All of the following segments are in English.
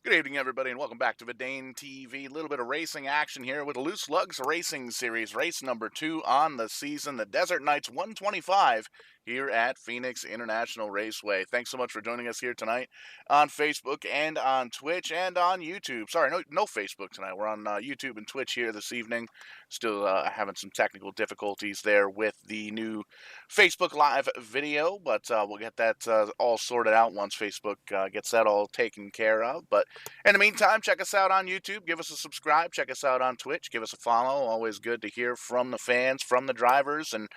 Good evening, everybody, and welcome back to Vidane TV. A little bit of racing action here with the Lugz Racing Series, race number 2 on the season, the Desert Knights 125 here at Phoenix International Raceway. Thanks so much for joining us here tonight on Facebook and on Twitch and on YouTube. Sorry, no Facebook tonight. We're on YouTube and Twitch here this evening. Still having some technical difficulties there with the new Facebook Live video, but we'll get that all sorted out once Facebook gets that all taken care of. But in the meantime, check us out on YouTube. Give us a subscribe. Check us out on Twitch. Give us a follow. Always good to hear from the fans, from the drivers, and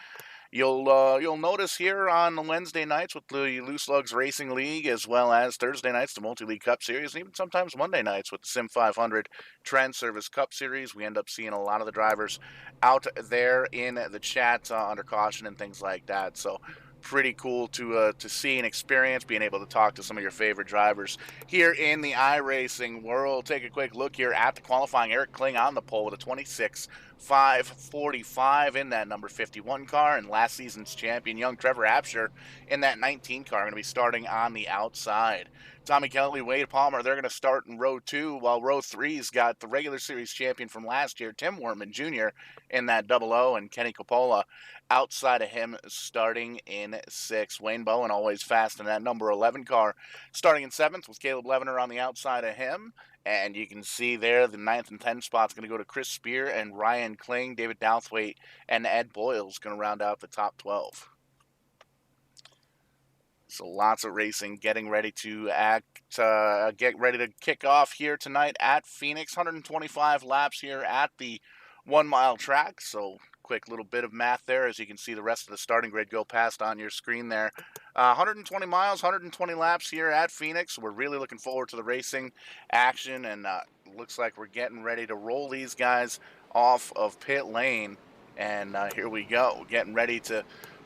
you'll notice here on Wednesday nights with the Loose Lugs Racing League, as well as Thursday nights the Multi-League Cup Series, and even sometimes Monday nights with the Sim 500 Trend Service Cup Series. We end up seeing a lot of the drivers out there in the chat under caution and things like that. So pretty cool to see and experience, being able to talk to some of your favorite drivers here in the iRacing world. Take a quick look here at the qualifying. Eric Kling on the pole with a 26.545 in that number 51 car, and last season's champion, young Trevor Absher, in that 19 car. Going to be starting on the outside. Tommy Kelly, Wade Palmer, they're going to start in row 2, while row 3's got the regular series champion from last year, Tim Worman Jr., in that 00, and Kenny Coppola outside of him starting in 6. Wayne Bowen always fast in that number 11 car, starting in 7th with Caleb Levener on the outside of him. And you can see there the 9th and 10th spot's going to go to Chris Spear and Ryan Kling. David Douthwaite and Ed Boyle's going to round out the top 12. So lots of racing getting ready to get ready to kick off here tonight at Phoenix. 125 laps here at the 1 mile track. So quick little bit of math there, as you can see the rest of the starting grid go past on your screen there. 120 miles, 120 laps here at Phoenix. We're really looking forward to the racing action, and looks like we're getting ready to roll these guys off of pit lane. And here we go, getting ready to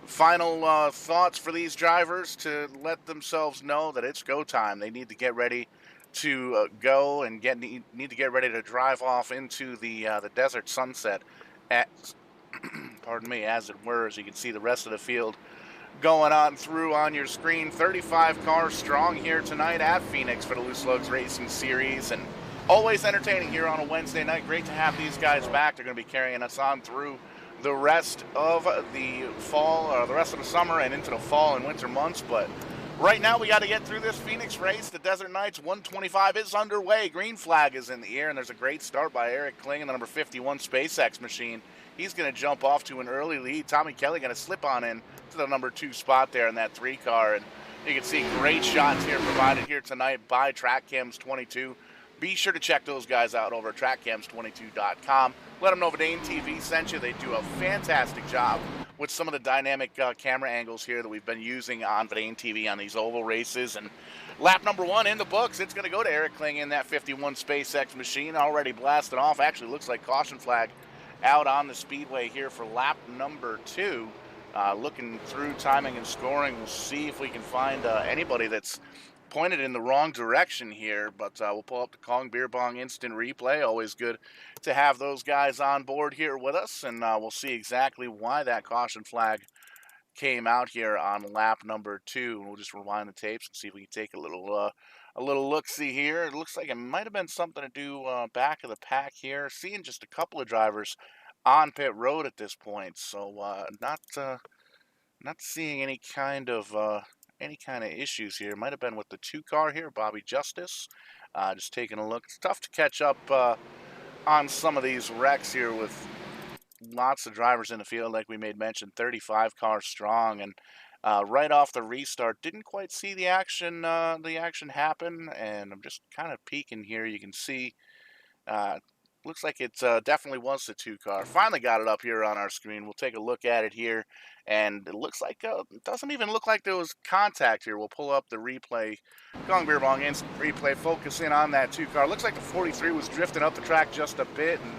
final thoughts for these drivers to let themselves know that it's go time. They need to get ready to go and need to get ready to drive off into the desert sunset at pardon me, as it were. As you can see the rest of the field going on through on your screen. 35 cars strong here tonight at Phoenix for the Loose Lugs Racing Series, and always entertaining here on a Wednesday night. Great to have these guys back. They're going to be carrying us on through the rest of the fall, or the rest of the summer and into the fall and winter months. But right now we got to get through this Phoenix race. The Desert Knights 125 is underway. Green flag is in the air, and there's a great start by Eric Kling in the number 51 SpaceX machine. He's going to jump off to an early lead. Tommy Kelly going to slip on in to the number 2 spot there in that 3 car. And you can see great shots here provided here tonight by TrackCams 22. Be sure to check those guys out over at trackcams22.com. Let them know Vidane TV sent you. They do a fantastic job with some of the dynamic camera angles here that we've been using on Vidane TV on these oval races. And lap number 1 in the books. It's going to go to Eric Kling in that 51 SpaceX machine, already blasted off. Actually looks like caution flag out on the speedway here for lap number 2. Looking through timing and scoring, we'll see if we can find anybody that's pointed in the wrong direction here, but we'll pull up the Kong Beer Bong instant replay. Always good to have those guys on board here with us, and we'll see exactly why that caution flag came out here on lap number 2. We'll just rewind the tapes and see if we can take a little look-see here. It looks like it might have been something to do back of the pack here. Seeing just a couple of drivers on pit road at this point, so not seeing any kind of issues here. Might have been with the 2 car here, Bobby Justice. Just taking a look. It's tough to catch up on some of these wrecks here with lots of drivers in the field, like we made mention. 35 cars strong, and right off the restart, didn't quite see the action happen. And I'm just kind of peeking here. You can see. Looks like it definitely was the 2 car. Finally got it up here on our screen. We'll take a look at it here, and it looks like it doesn't even look like there was contact here. We'll pull up the replay, Gong Beer Bong instant replay, focus in on that 2 car. Looks like the 43 was drifting up the track just a bit, and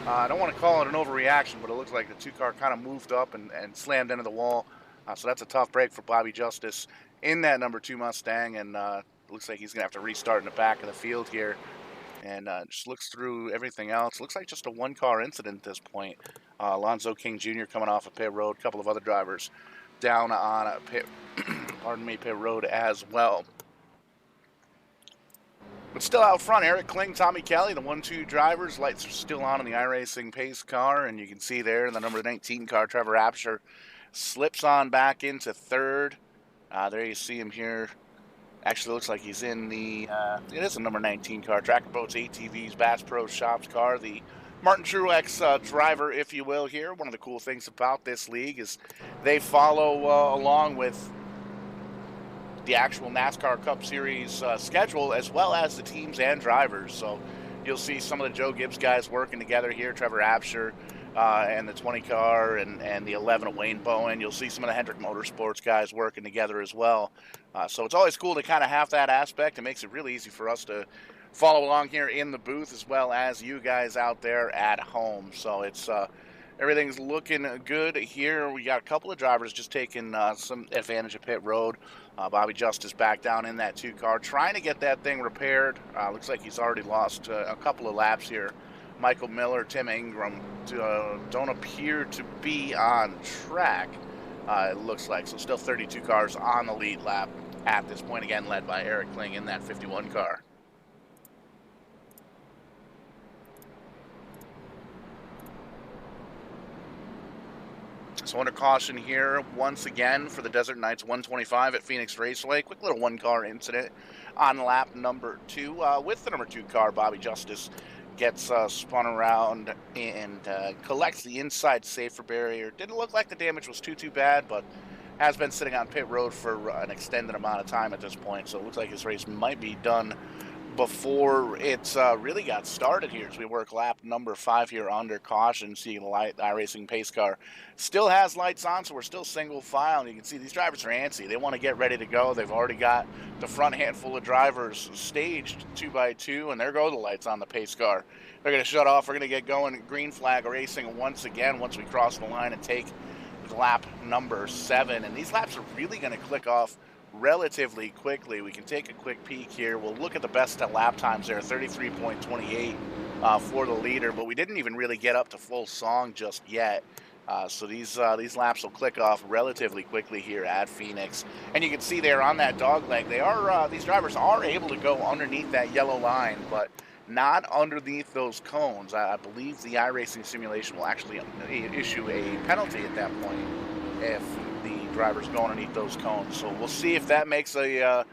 I don't want to call it an overreaction, but it looks like the 2 car kind of moved up and slammed into the wall. So that's a tough break for Bobby Justice in that number 2 Mustang, and looks like he's going to have to restart in the back of the field here. And just looks through everything else. Looks like just a 1 car incident at this point. Alonzo King Jr. coming off of pit road. A couple of other drivers down on pit road as well. But still out front, Eric Kling, Tommy Kelly, the 1-2 drivers. Lights are still on in the iRacing pace car, and you can see there in the number 19 car, Trevor Apsher slips on back into third. There you see him here. Actually looks like he's in the, it is a number 19 car, Tractor Boats, ATVs, Bass Pro Shops car, the Martin Truex driver, if you will, here. One of the cool things about this league is they follow along with the actual NASCAR Cup Series schedule, as well as the teams and drivers. So you'll see some of the Joe Gibbs guys working together here, Trevor Apsher and the 20 car and the 11 of Wayne Bowen. You'll see some of the Hendrick Motorsports guys working together as well. So it's always cool to kind of have that aspect. It makes it really easy for us to follow along here in the booth, as well as you guys out there at home. So it's everything's looking good here. We got a couple of drivers just taking some advantage of pit road. Bobby Justice back down in that 2 car, trying to get that thing repaired. Looks like he's already lost a couple of laps here. Michael Miller, Tim Ingram don't appear to be on track, it looks like. So still 32 cars on the lead lap at this point, again led by Eric Kling in that 51 car. So under caution here once again for the Desert Knights 125 at Phoenix Raceway. Quick little 1-car incident on lap number 2 with the number 2 car. Bobby Justice gets spun around and collects the inside safer barrier. Didn't look like the damage was too bad, but has been sitting on pit road for an extended amount of time at this point. So it looks like his race might be done before it's really got started here as we work lap number 5 here under caution. Seeing the iRacing pace car still has lights on, so we're still single file, and you can see these drivers are antsy. They want to get ready to go. They've already got the front handful of drivers staged 2 by 2, and there go the lights on the pace car. They're going to shut off. We're going to get going. Green flag racing once again once we cross the line and take lap number 7, and these laps are really going to click off relatively quickly. We can take a quick peek here. We'll look at the best lap times there, 33.28 for the leader, but we didn't even really get up to full song just yet. So these laps will click off relatively quickly here at Phoenix. And you can see there on that dog leg, they are these drivers are able to go underneath that yellow line, but not underneath those cones. I believe the iRacing simulation will actually issue a penalty at that point if the drivers go underneath those cones. So we'll see if that makes a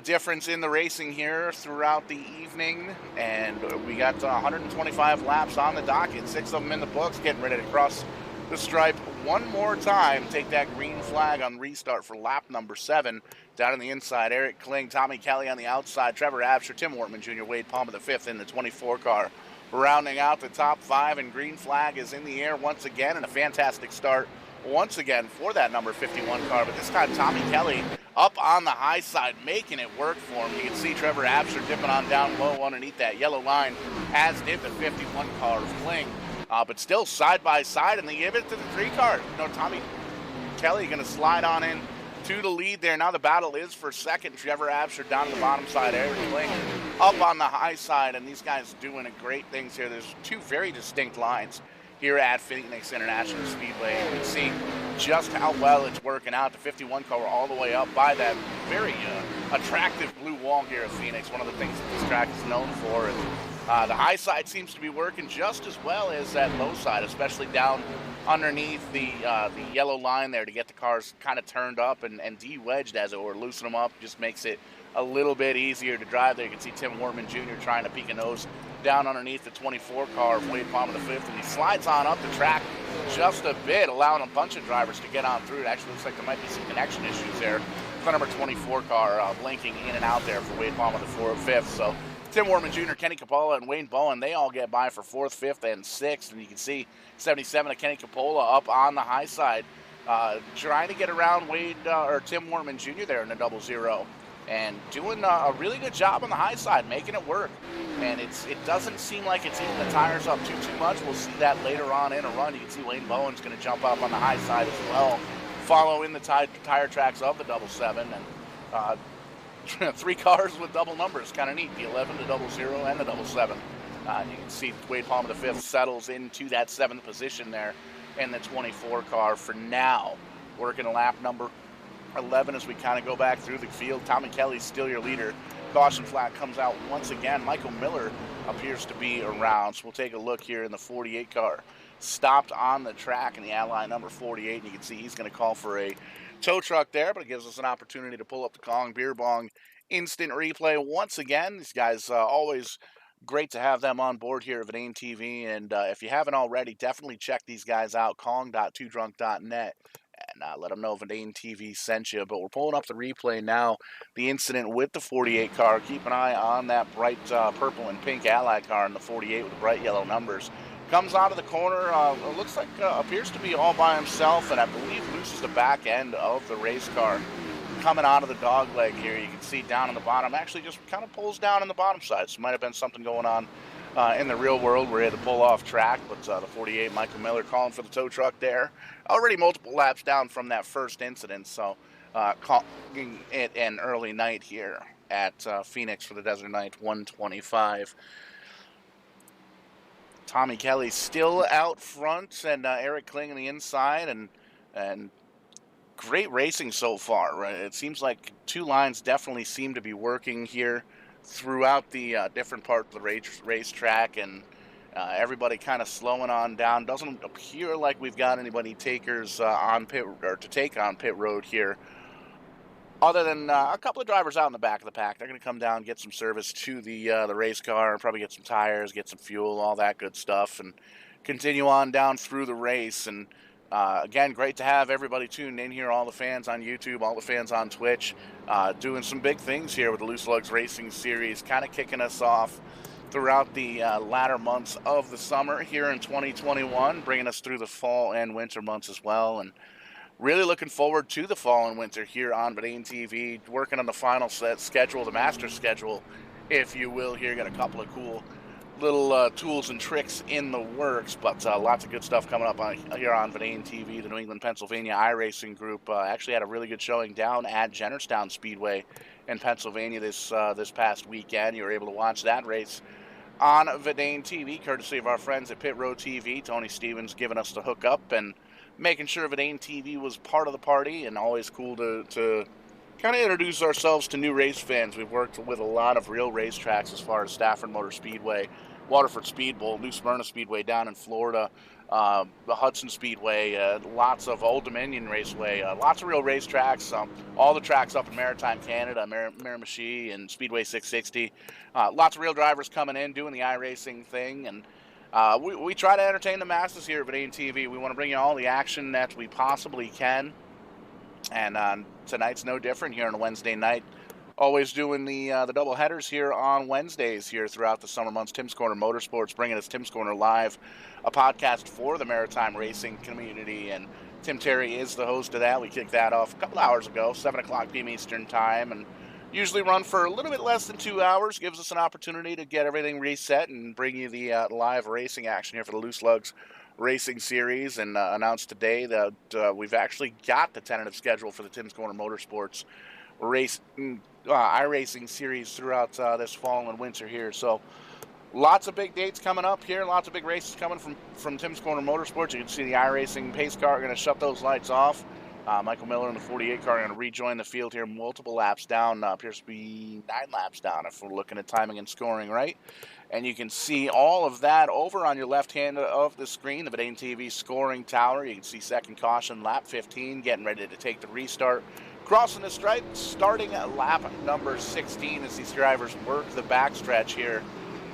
difference in the racing here throughout the evening. And we got 125 laps on the docket, 6 of them in the books, getting ready to cross the stripe one more time. Take that green flag on restart for lap number 7. Down on the inside, Eric Kling, Tommy Kelly on the outside, Trevor Apsher, Tim Wortman Jr., Wade Palmer the 5th in the 24 car. Rounding out the top 5, and green flag is in the air once again, and a fantastic start once again for that number 51 car, but this time Tommy Kelly up on the high side, making it work for him. You can see Trevor Apsher dipping on down low underneath that yellow line, as did the 51 car of Kling. But still side by side, and they give it to the 3 car. Tommy Kelly going to slide on in to the lead there. Now the battle is for second. Trevor Apsher down on the bottom side, Eric Kling up on the high side, and these guys doing great things here. There's 2 very distinct lines here at Phoenix International Speedway. You can see just how well it's working out. The 51 car all the way up by that very attractive blue wall here at Phoenix. One of the things that this track is known for. And the high side seems to be working just as well as that low side, especially down underneath the yellow line there to get the cars kind of turned up and de-wedged, as it were. Loosen them up just makes it a little bit easier to drive there. You can see Tim Wortman Jr. trying to peek a nose down underneath the 24 car of Wade Palmer the 5th, and he slides on up the track just a bit, allowing a bunch of drivers to get on through. It actually looks like there might be some connection issues there. The number 24 car blinking in and out there for Wade Palmer the 5th. So Tim Wortman Jr., Kenny Capola, and Wayne Bowen, they all get by for 4th, 5th, and 6th. And you can see 77 of Kenny Capola up on the high side, trying to get around Tim Wortman Jr. there in the 00. And doing a really good job on the high side, making it work. And it doesn't seem like it's eating the tires up too much. We'll see that later on in a run. You can see Wayne Bowen's going to jump up on the high side as well, follow in the tire tracks of the 77. And 3 cars with double numbers, kind of neat. The 11, the 00, and the 77. You can see Wade Palmer the 5th settles into that 7th position there in the 24 car for now. Working a lap number 11 as we kind of go back through the field. Tommy Kelly's still your leader Caution flag comes out once again. Michael Miller appears to be around, so we'll take a look here in the 48 car. Stopped on the track in the ally number 48, and you can see he's going to call for a tow truck there, but it gives us an opportunity to pull up the Kong Beer Bong instant replay once again. These guys always great to have them on board here at Vidane TV, and if you haven't already, definitely check these guys out, kong.twodrunk.net, and let them know Vidane TV sent you. But we're pulling up the replay now, the incident with the 48 car. Keep an eye on that bright purple and pink ally car in the 48 with the bright yellow numbers. Comes out of the corner, it looks like, appears to be all by himself, and I believe loses the back end of the race car. Coming out of the dog leg here, you can see down in the bottom, actually just kind of pulls down in the bottom side. So might have been something going on in the real world where he had to pull off track, but the 48, Michael Miller calling for the tow truck there. Already multiple laps down from that first incident, so calling it an early night here at Phoenix for the Desert Night 125. Tommy Kelly still out front, and Eric Kling on the inside, and great racing so far. Right? It seems like two lines definitely seem to be working here throughout the different parts of the racetrack, and everybody kind of slowing on down. Doesn't appear like we've got anybody takers on pit or to take on pit road here, other than a couple of drivers out in the back of the pack. They're going to come down, get some service to the race car, and probably get some tires, get some fuel, all that good stuff, and continue on down through the race. And again, great to have everybody tuned in here, all the fans on YouTube, all the fans on Twitch, doing some big things here with the Loose Lugz Racing Series, kind of kicking us off throughout the latter months of the summer here in 2021, bringing us through the fall and winter months as well. And really looking forward to the fall and winter here on Vidane TV, working on the final schedule, the master schedule, if you will. Here, got a couple of cool little tools and tricks in the works, but lots of good stuff coming up here on Vidane TV. The New England, Pennsylvania iRacing Group actually had a really good showing down at Jennerstown Speedway in Pennsylvania this past weekend. You were able to watch that race on Vidane TV, courtesy of our friends at Pit Road TV. Tony Stevens giving us the hookup and making sure Vidane TV was part of the party, and always cool to kind of introduce ourselves to new race fans. We've worked with a lot of real racetracks as far as Stafford Motor Speedway, Waterford Speed Bowl, New Smyrna Speedway down in Florida, the Hudson Speedway, lots of Old Dominion Raceway, lots of real racetracks, all the tracks up in Maritime Canada, Miramichi and Speedway 660. Lots of real drivers coming in, doing the iRacing thing, and we try to entertain the masses here at Vidane TV. We want to bring you all the action that we possibly can, and tonight's no different here on a Wednesday night. Always doing the double headers here on Wednesdays here throughout the summer months. Tim's Corner Motorsports bringing us Tim's Corner Live, a podcast for the maritime racing community, and Tim Terry is the host of that. We kicked that off a couple hours ago, 7 o'clock p.m. Eastern Time, and usually run for a little bit less than 2 hours. Gives us an opportunity to get everything reset and bring you the live racing action here for the Loose Lugz Racing Series, and announced today that we've actually got the tentative schedule for the Tim's Corner Motorsports iRacing Series throughout this fall and winter here. So lots of big dates coming up here, lots of big races coming from Tim's Corner Motorsports. You can see the iRacing pace car going to shut those lights off. Michael Miller in the 48 car are going to rejoin the field here, multiple laps down, appears to be 9 laps down if we're looking at timing and scoring right. And you can see all of that over on your left hand of the screen, the Vidane TV scoring tower. You can see second caution, lap 15, getting ready to take the restart. Crossing the stripe, starting at lap number 16 as these drivers work the backstretch here.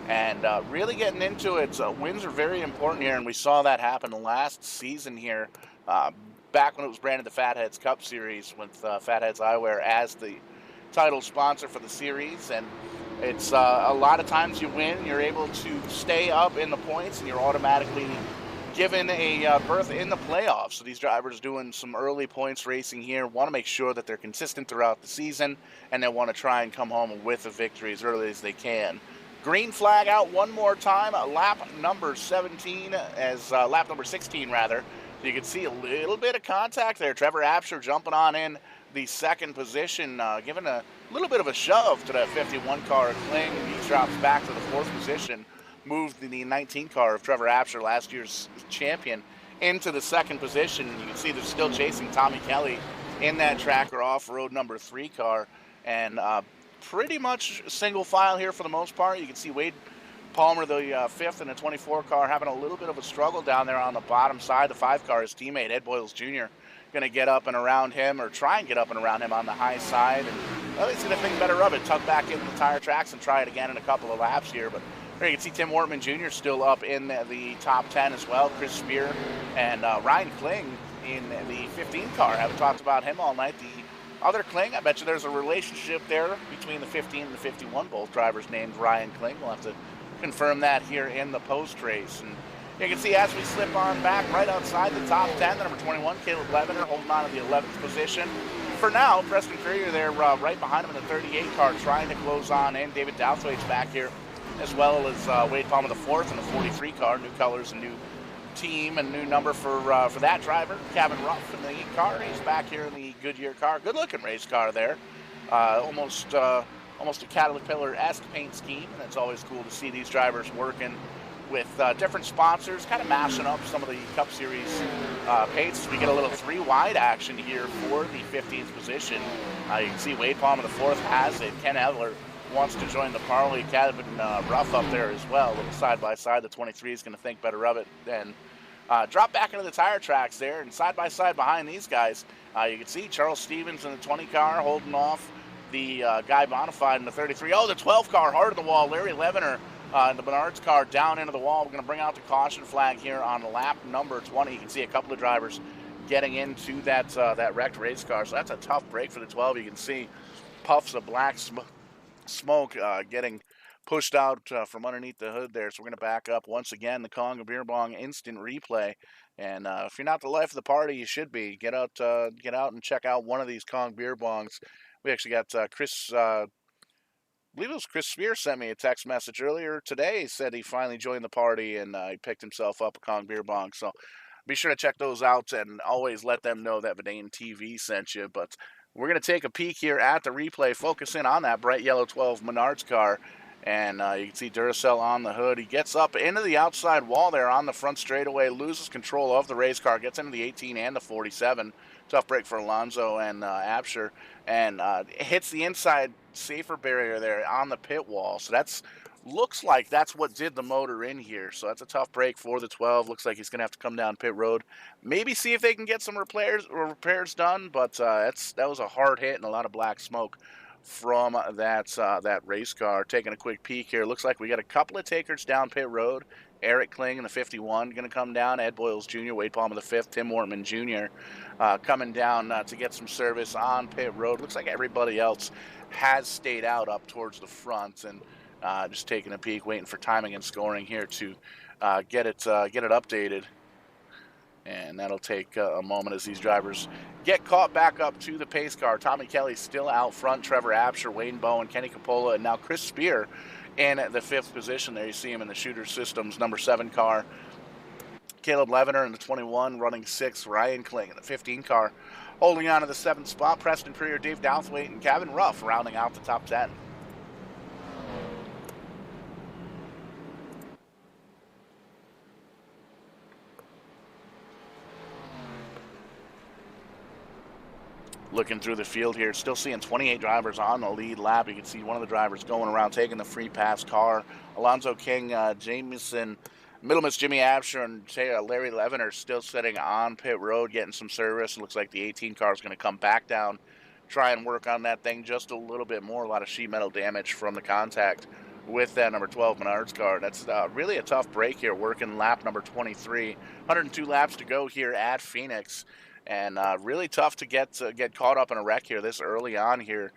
And really getting into it. Wins are very important here, and we saw that happen last season here. Back when it was branded the Fatheads Cup Series with Fatheads Eyewear as the title sponsor for the series. And it's a lot of times you win, you're able to stay up in the points, and you're automatically given a berth in the playoffs. So these drivers doing some early points racing here want to make sure that they're consistent throughout the season, and they want to try and come home with a victory as early as they can. Green flag out one more time, lap number 16 rather. You can see a little bit of contact there. Trevor Absher jumping on in the second position, giving a little bit of a shove to that 51 car Kling. He drops back to the fourth position, moved the 19 car of Trevor Absher, last year's champion, into the second position. You can see they're still chasing Tommy Kelly in that tracker off-road number 3 car, and pretty much single file here for the most part. You can see Wade Palmer, the fifth in the 24 car, having a little bit of a struggle down there on the bottom side. The 5 car, his teammate Ed Boyles Jr., going to get up and around him, or try and get up and around him on the high side. And well, he's going to think better of it, tuck back into the tire tracks and try it again in a couple of laps here. But here you can see Tim Wortman Jr. still up in the top 10 as well. Chris Spear and Ryan Kling in the 15 car. I haven't talked about him all night. The other Kling, I bet you there's a relationship there between the 15 and the 51. Both drivers named Ryan Kling. We'll have to confirm that here in the post race. And you can see as we slip on back right outside the top 10, the number 21, Caleb Levener, holding on to the 11th position. For now, Preston Courier there right behind him in the 38 car, trying to close on in. David Douthwaite's back here, as well as Wade Palmer the fourth in the 43 car. New colors and new team and new number for that driver. Kevin Ruff in the 8 car. He's back here in the Goodyear car. Good looking race car there. Almost a Caterpillar-esque paint scheme, and it's always cool to see these drivers working with different sponsors, kind of mashing up some of the Cup Series paints. We get a little 3 wide action here for the 15th position. You can see Wade Palmer the fourth has it. Ken Edler wants to join the parley. Kevin Ruff up there as well, a little side by side. The 23 is going to think better of it and drop back into the tire tracks there. And side by side behind these guys, you can see Charles Stevens in the 20 car holding off the Guy Bonafide in the 33. Oh, the 12 car hard at the wall. Larry Levener in the Menards car down into the wall. We're going to bring out the caution flag here on lap number 20. You can see a couple of drivers getting into that wrecked race car. So that's a tough break for the 12. You can see puffs of black smoke getting pushed out from underneath the hood there. So we're going to back up once again. The Kong Beer Bong instant replay. And if you're not the life of the party, you should be. Get out and check out one of these Kong Beer Bongs. We actually got Chris, I believe it was Chris Spear, sent me a text message earlier today. He said he finally joined the party and he picked himself up a Kong Beer Bong. So be sure to check those out and always let them know that Vidane TV sent you. But we're going to take a peek here at the replay, focus in on that bright yellow 12 Menards car. And you can see Duracell on the hood. He gets up into the outside wall there on the front straightaway, loses control of the race car, gets into the 18 and the 47. Tough break for Alonso and Absher, and hits the inside safer barrier there on the pit wall. So looks like that's what did the motor in here. So that's a tough break for the 12. Looks like he's going to have to come down pit road, maybe see if they can get some repairs done. But that was a hard hit and a lot of black smoke from that race car. Taking a quick peek here, looks like we got a couple of takers down pit road. Eric Kling in the 51 going to come down. Ed Boyles Jr., Wade Palmer the 5th, Tim Wortman Jr. Coming down to get some service on pit road. Looks like everybody else has stayed out up towards the front, and just taking a peek, waiting for timing and scoring here to get it updated. And that'll take a moment as these drivers get caught back up to the pace car. Tommy Kelly still out front. Trevor Absher, Wayne Bowen, Kenny Capola, and now Chris Spear in the 5th position there. You see him in the Shooter Systems number 7 car. Caleb Levener in the 21, running 6th. Ryan Kling in the 15 car, holding on to the 7th spot. Preston Courier, Dave Douthwaite, and Kevin Ruff rounding out the top 10. Looking through the field here, still seeing 28 drivers on the lead lap. You can see one of the drivers going around taking the free pass car. Alonzo King, Jameson, Middlemiss, Jimmy Absher, and Larry Levener still sitting on pit road getting some service. It looks like the 18 car is going to come back down, try and work on that thing just a little bit more. A lot of sheet metal damage from the contact with that number 12 Menards car. That's really a tough break here, working lap number 23. 102 laps to go here at Phoenix. And really tough to get caught up in a wreck here this early on here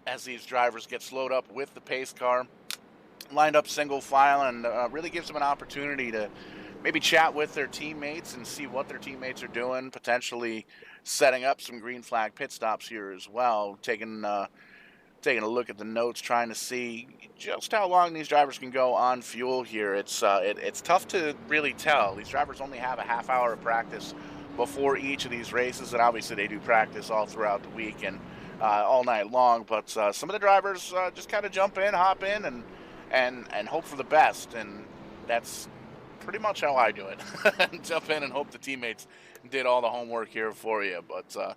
as these drivers get slowed up with the pace car, lined up single file, and really gives them an opportunity to maybe chat with their teammates and see what their teammates are doing, potentially setting up some green flag pit stops here as well, taking a look at the notes, trying to see just how long these drivers can go on fuel here. It's tough to really tell. These drivers only have a half hour of practice before each of these races, and obviously they do practice all throughout the week and all night long. But some of the drivers just kind of jump in, hop in, and hope for the best, and that's pretty much how I do it. Jump in and hope the teammates did all the homework here for you. But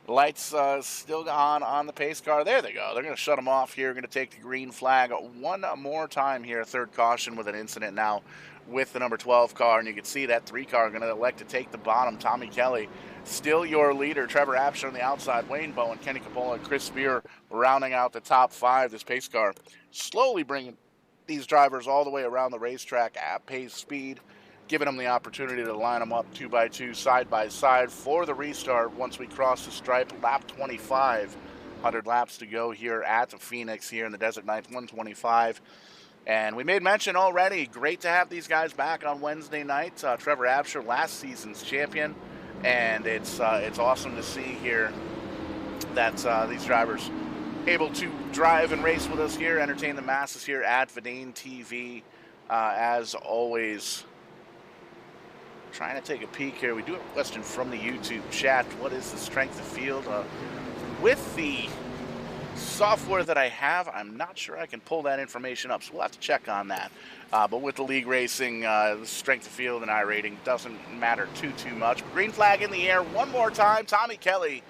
Lights still on the pace car. There they go. They're going to shut them off here. Going to take the green flag one more time here. Third caution with an incident now with the number 12 car. And you can see that 3 car going to elect to take the bottom. Tommy Kelly, still your leader. Trevor Absher on the outside. Wayne Bowen, Kenny Capola, and Chris Spear rounding out the top 5. This pace car slowly bringing these drivers all the way around the racetrack at pace speed, giving them the opportunity to line them up 2 by 2, side by side for the restart once we cross the stripe. Lap 25, 100 laps to go here at the Phoenix here in the Desert Nights 125. And we made mention already, great to have these guys back on Wednesday nights. Trevor Absher, last season's champion, and it's awesome to see here that these drivers able to drive and race with us here, entertain the masses here at Verdane TV. As always, trying to take a peek here. We do have a question from the YouTube chat. What is the strength of field? With the software that I have, I'm not sure I can pull that information up, so we'll have to check on that. But with the league racing, the strength of field and iRating doesn't matter too much. Green flag in the air one more time. Tommy Kelly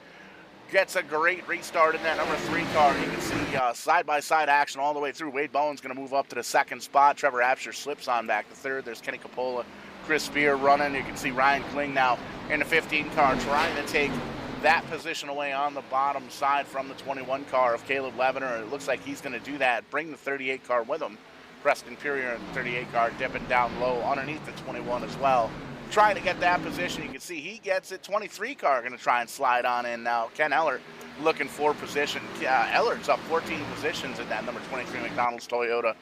gets a great restart in that number 3 car. You can see side-by-side action all the way through. Wade Bowen's going to move up to the 2nd spot. Trevor Absher slips on back to 3rd. There's Kenny Capola, Chris Spear running. You can see Ryan Kling now in the 15 car trying to take that position away on the bottom side from the 21 car of Caleb Levener. It looks like he's going to do that, bring the 38 car with him. Preston Purier in the 38 car dipping down low underneath the 21 as well, trying to get that position. You can see he gets it. 23 car going to try and slide on in now. Ken Ellert looking for position. Ellert's up 14 positions in that number 23 McDonald's Toyota.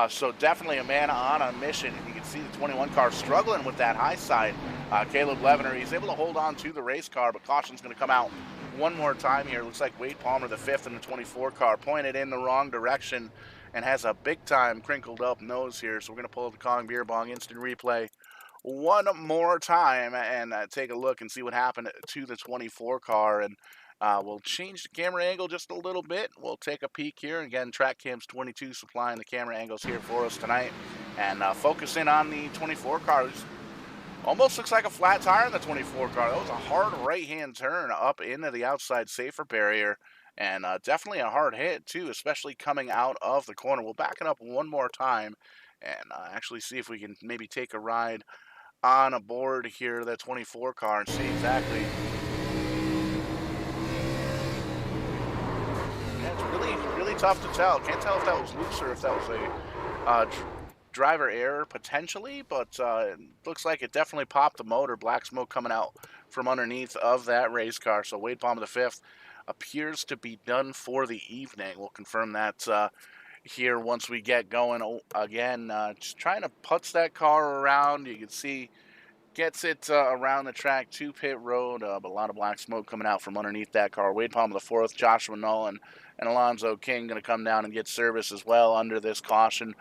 So definitely a man on a mission. You can see the 21 car struggling with that high side. Caleb Levener, he's able to hold on to the race car, but caution's going to come out one more time here. Looks like Wade Palmer, the 5th in the 24 car, pointed in the wrong direction and has a big time crinkled up nose here. So we're going to pull up the Kong Beer Bong instant replay one more time and take a look and see what happened to the 24 car. And we'll change the camera angle just a little bit. We'll take a peek here. Again, Track Cams 22 supplying the camera angles here for us tonight. And focus in on the 24 car. Almost looks like a flat tire in the 24 car. That was a hard right-hand turn up into the outside safer barrier. And definitely a hard hit, too, especially coming out of the corner. We'll back it up one more time and actually see if we can maybe take a ride on a board here, that 24 car, and see exactly. Yeah, it's really tough to tell. Can't tell if that was loose or if that was a driver error potentially, but it looks like it definitely popped the motor. Black smoke coming out from underneath of that race car. So Wade Palmer, the 5th, appears to be done for the evening. We'll confirm that here once we get going. Again, just trying to putz that car around. You can see gets it around the track to pit road, but a lot of black smoke coming out from underneath that car. Wade Palmer, the 4th, Joshua Nolan, and Alonzo King going to come down and get service as well under this caution.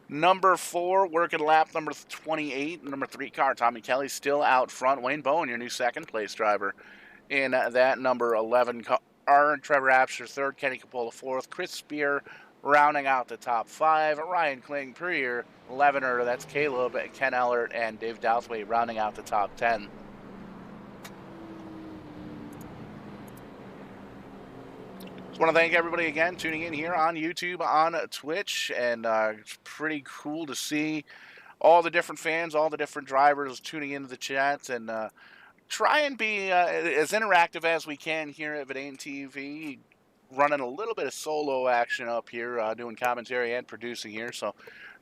Number 4, working lap number 28, number 3 car, Tommy Kelly still out front. Wayne Bowen, your new 2nd place driver in that number 11 car. Trevor Absher 3rd, Kenny Capola 4th, Chris Spear rounding out the top 5. Ryan Kling, Purier, Levener, that's Caleb, Ken Ellert, and Dave Douthwaite rounding out the top 10. Just want to thank everybody again tuning in here on YouTube, on Twitch, and it's pretty cool to see all the different fans, all the different drivers tuning into the chat, and try and be as interactive as we can here at Verdane TV. Running a little bit of solo action up here, doing commentary and producing here, so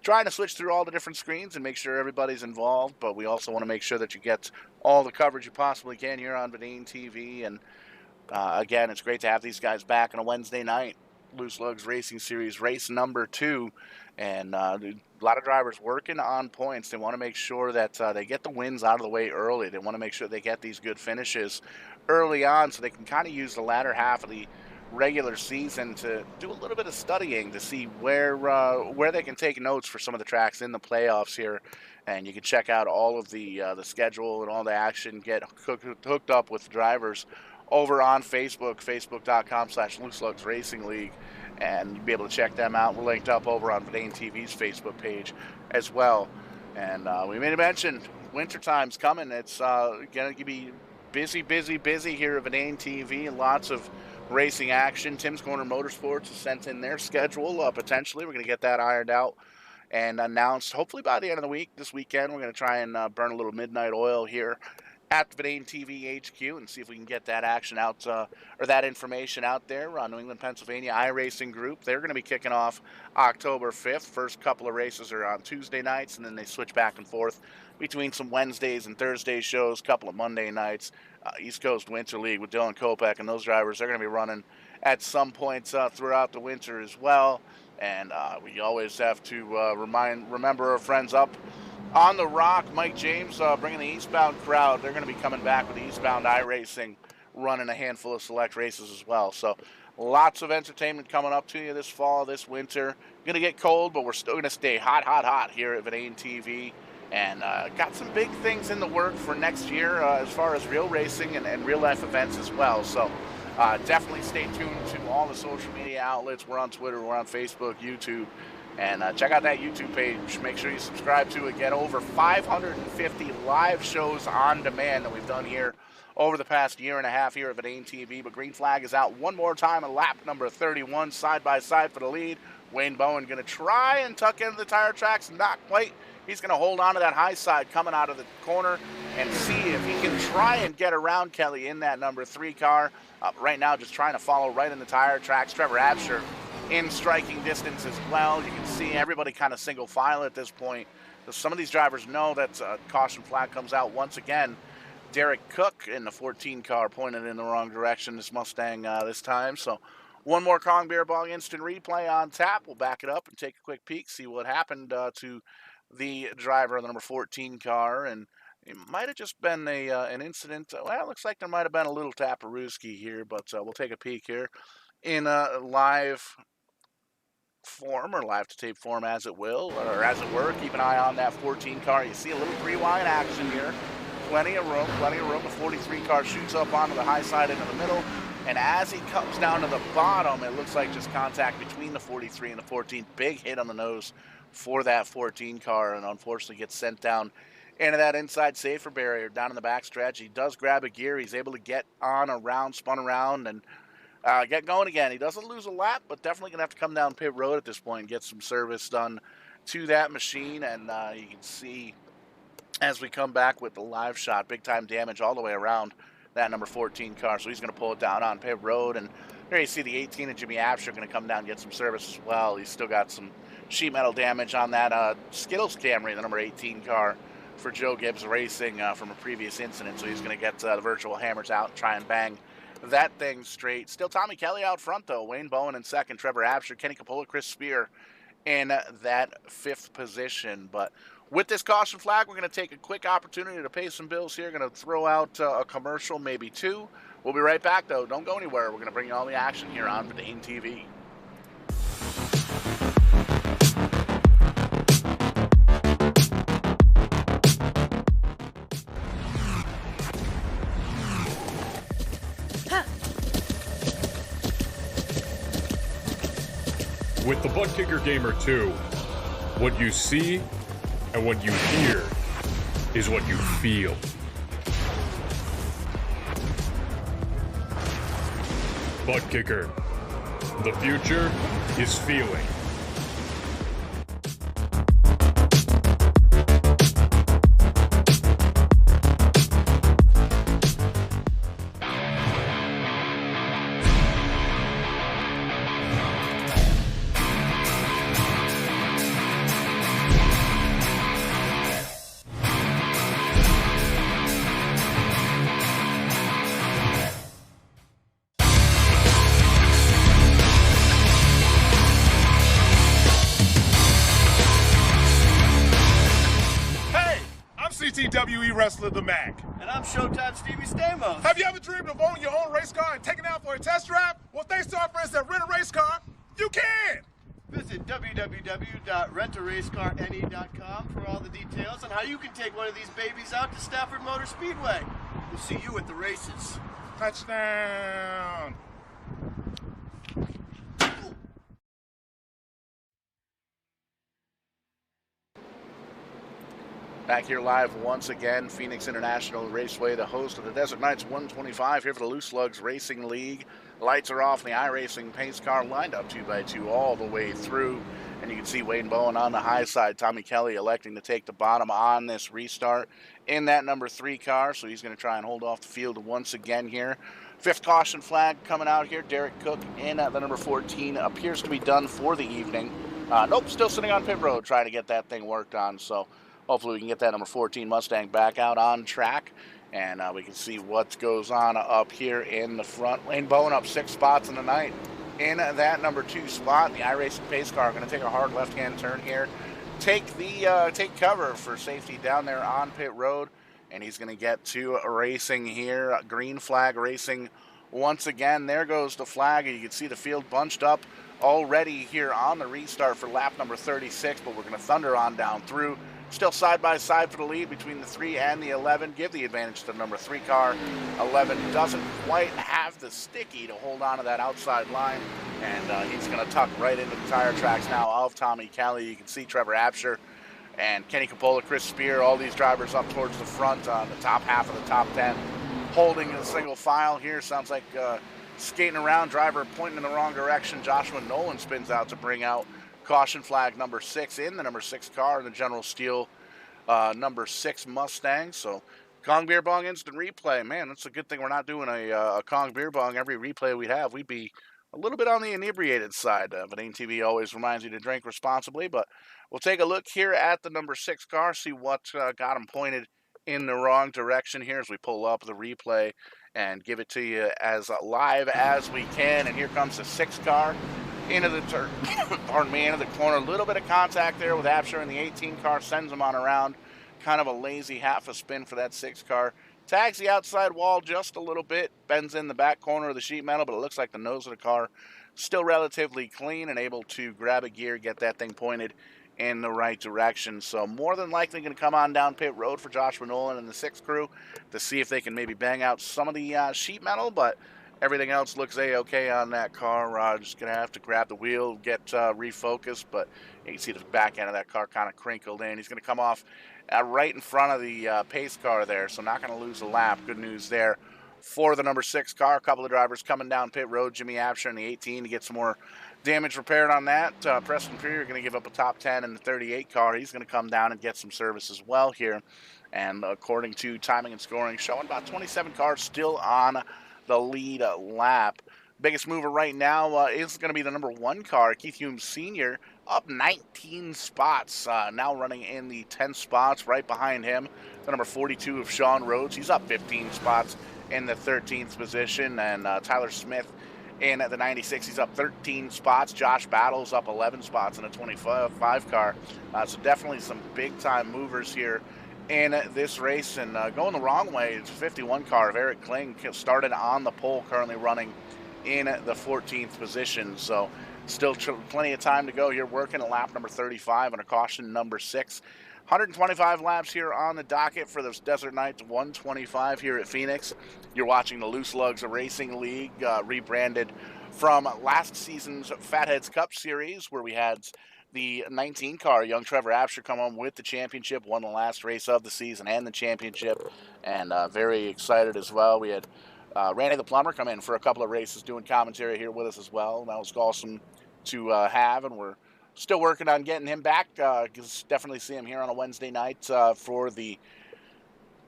trying to switch through all the different screens and make sure everybody's involved, but we also want to make sure that you get all the coverage you possibly can here on Verdane TV. And again, it's great to have these guys back on a Wednesday night. Lugz Racing Series race number 2, and a lot of drivers working on points. They want to make sure that they get the wins out of the way early. They want to make sure they get these good finishes early on so they can kind of use the latter half of the regular season to do a little bit of studying to see where they can take notes for some of the tracks in the playoffs here. And you can check out all of the schedule and all the action, get hooked up with drivers over on Facebook, facebook.com/Lugz Racing League, and you'll be able to check them out. We're linked up over on Verdane TV's Facebook page as well. And we made a mention, wintertime's coming. It's going to be busy, busy, busy here at Vidain TV, and lots of racing action. Tim's Corner Motorsports has sent in their schedule. Potentially, we're going to get that ironed out and announced hopefully by the end of the week. This weekend, we're going to try and burn a little midnight oil here at the Vidain TV HQ and see if we can get that action out, or that information out there. New England, Pennsylvania iRacing Group, they're going to be kicking off October 5th. First couple of races are on Tuesday nights, and then they switch back and forth between some Wednesdays and Thursday shows, a couple of Monday nights. East Coast Winter League with Dylan Kopech and those drivers, they're going to be running at some points throughout the winter as well. And we always have to remember our friends up on the Rock, Mike James bringing the eastbound crowd. They're going to be coming back with the eastbound iRacing, running a handful of select races as well. So lots of entertainment coming up to you this fall, this winter. Going to get cold, but we're still going to stay hot, hot, hot here at Vidain TV. And got some big things in the work for next year as far as real racing and real life events as well. So definitely stay tuned to all the social media outlets. We're on Twitter, we're on Facebook, YouTube. And check out that YouTube page. Make sure you subscribe to it. Get over 550 live shows on demand that we've done here over the past year and a half here at Vidain TV. But green flag is out one more time at lap number 31, side by side for the lead. Wayne Bowen going to try and tuck into the tire tracks. Not quite. He's going to hold on to that high side coming out of the corner and see if he can try and get around Kelly in that number 3 car. Right now, just trying to follow right in the tire tracks. Trevor Absher in striking distance as well. You can see everybody kind of single file at this point. So some of these drivers know that caution flag comes out once again. Derek Cook in the 14 car pointed in the wrong direction, this Mustang this time. So one more Kong Beer Bong instant replay on tap. We'll back it up and take a quick peek, see what happened to the driver of the number 14 car. And it might have just been an incident. Well, it looks like there might have been a little taparooski here, but we'll take a peek here in live form, or live to tape form as it will, or as it were. Keep an eye on that 14 car. You see a little 3-wide action here. Plenty of room, plenty of room. The 43 car shoots up onto the high side into the middle, and as he comes down to the bottom, it looks like just contact between the 43 and the 14. Big hit on the nose for that 14 car, and unfortunately gets sent down into that inside safer barrier down in the backstretch. He does grab a gear. He's able to get on around, spun around, and get going again. He doesn't lose a lap, but definitely going to have to come down pit road at this point and get some service done to that machine. And you can see as we come back with the live shot, big time damage all the way around that number 14 car. So he's going to pull it down on pit road. And there you see the 18 and Jimmy Absher going to come down and get some service as well. He's still got some sheet metal damage on that Skittles Camry, the number 18 car for Joe Gibbs Racing from a previous incident. So he's going to get the virtual hammers out and try and bang that thing straight. Still Tommy Kelly out front, though. Wayne Bowen in second, Trevor Absher, Kenny Capola, Chris Spear in that 5th position. But with this caution flag, we're going to take a quick opportunity to pay some bills here. Going to throw out a commercial, maybe 2. We'll be right back, though. Don't go anywhere. We're going to bring you all the action here on Vidain TV. With the Butt Kicker Gamer 2, what you see and what you hear is what you feel. Butt Kicker. The future is feeling. WWE wrestler The Mac. And I'm Showtime Stevie Stamos. Have you ever dreamed of owning your own race car and taking it out for a test drive? Well, thanks to our friends at Rent a Race Car, you can! Visit www.rentaracecarne.com for all the details on how you can take one of these babies out to Stafford Motor Speedway. We'll see you at the races. Touchdown! Back here live once again, Phoenix International Raceway, the host of the Desert Knights 125 here for the Lugz Racing League. Lights are off in the iRacing pace car, lined up 2x2 all the way through. And you can see Wayne Bowen on the high side, Tommy Kelly electing to take the bottom on this restart in that number 3 car. So he's going to try and hold off the field once again here. 5th caution flag coming out here. Derek Cook in at the number 14 appears to be done for the evening. Nope, still sitting on pit road trying to get that thing worked on. So hopefully we can get that number 14 Mustang back out on track, and we can see what goes on up here in the front. Wayne Bowen up 6 spots in the night in that number 2 spot. The iRacing pace car going to take a hard left-hand turn here, take cover for safety down there on pit road, and he's going to get to racing here. Green flag racing once again. There goes the flag, and you can see the field bunched up already here on the restart for lap number 36, but we're going to thunder on down through. Still side by side for the lead between the 3 and the 11. Give the advantage to the number 3 car. 11 doesn't quite have the sticky to hold on to that outside line, and he's going to tuck right into the tire tracks now of Tommy Kelly. You can see Trevor Absher and Kenny Coppola, Chris Spear, all these drivers up towards the front on the top half of the top 10, holding a single file here. Sounds like skating around, driver pointing in the wrong direction. Joshua Nolan spins out to bring out caution flag number 6 in the number 6 car in the General Steel number 6 Mustang. So Kong Beer Bong instant replay. Man, that's a good thing we're not doing a Kong Beer Bong every replay we'd have. We'd be a little bit on the inebriated side. But ATV always reminds you to drink responsibly. But we'll take a look here at the number 6 car, see what got him pointed in the wrong direction here as we pull up the replay and give it to you as live as we can. And here comes the 6 car into the turn, pardon me, into the corner. A little bit of contact there with Absher, and the 18 car sends him on around. Kind of a lazy half a spin for that 6 car. Tags the outside wall just a little bit, bends in the back corner of the sheet metal, but it looks like the nose of the car still relatively clean and able to grab a gear, get that thing pointed in the right direction. So more than likely going to come on down pit road for Joshua Nolan and the 6 crew to see if they can maybe bang out some of the sheet metal, but everything else looks a-okay on that car. Just going to have to grab the wheel, get refocused, but you can see the back end of that car kind of crinkled in. He's going to come off right in front of the pace car there, so not going to lose a lap. Good news there for the number 6 car. A couple of drivers coming down pit road. Jimmy Absher in the 18 to get some more damage repaired on that. Preston Freer going to give up a top 10 in the 38 car. He's going to come down and get some service as well here. And according to timing and scoring, showing about 27 cars still on the lead lap. Biggest mover right now is going to be the number 1 car, Keith Hume Sr., up 19 spots, now running in the 10 spots. Right behind him, the number 42 of Sean Rhodes. He's up 15 spots in the 13th position, and Tyler Smith in the 96. He's up 13 spots. Josh Battle's up 11 spots in a 25 car. So definitely some big-time movers here in this race, and going the wrong way, it's a 51 car of Eric Kling, started on the pole, currently running in the 14th position. So still plenty of time to go here, working at lap number 35 on a caution number 6. 125 laps here on the docket for the Desert Knights 125 here at Phoenix. You're watching the Lugz Racing League, rebranded from last season's Fatheads Cup Series, where we had the 19 car, young Trevor Absher, come home with the championship, won the last race of the season and the championship, and very excited as well. We had Randy the Plumber come in for a couple of races doing commentary here with us as well. That was awesome to have, and we're still working on getting him back. Definitely see him here on a Wednesday night for the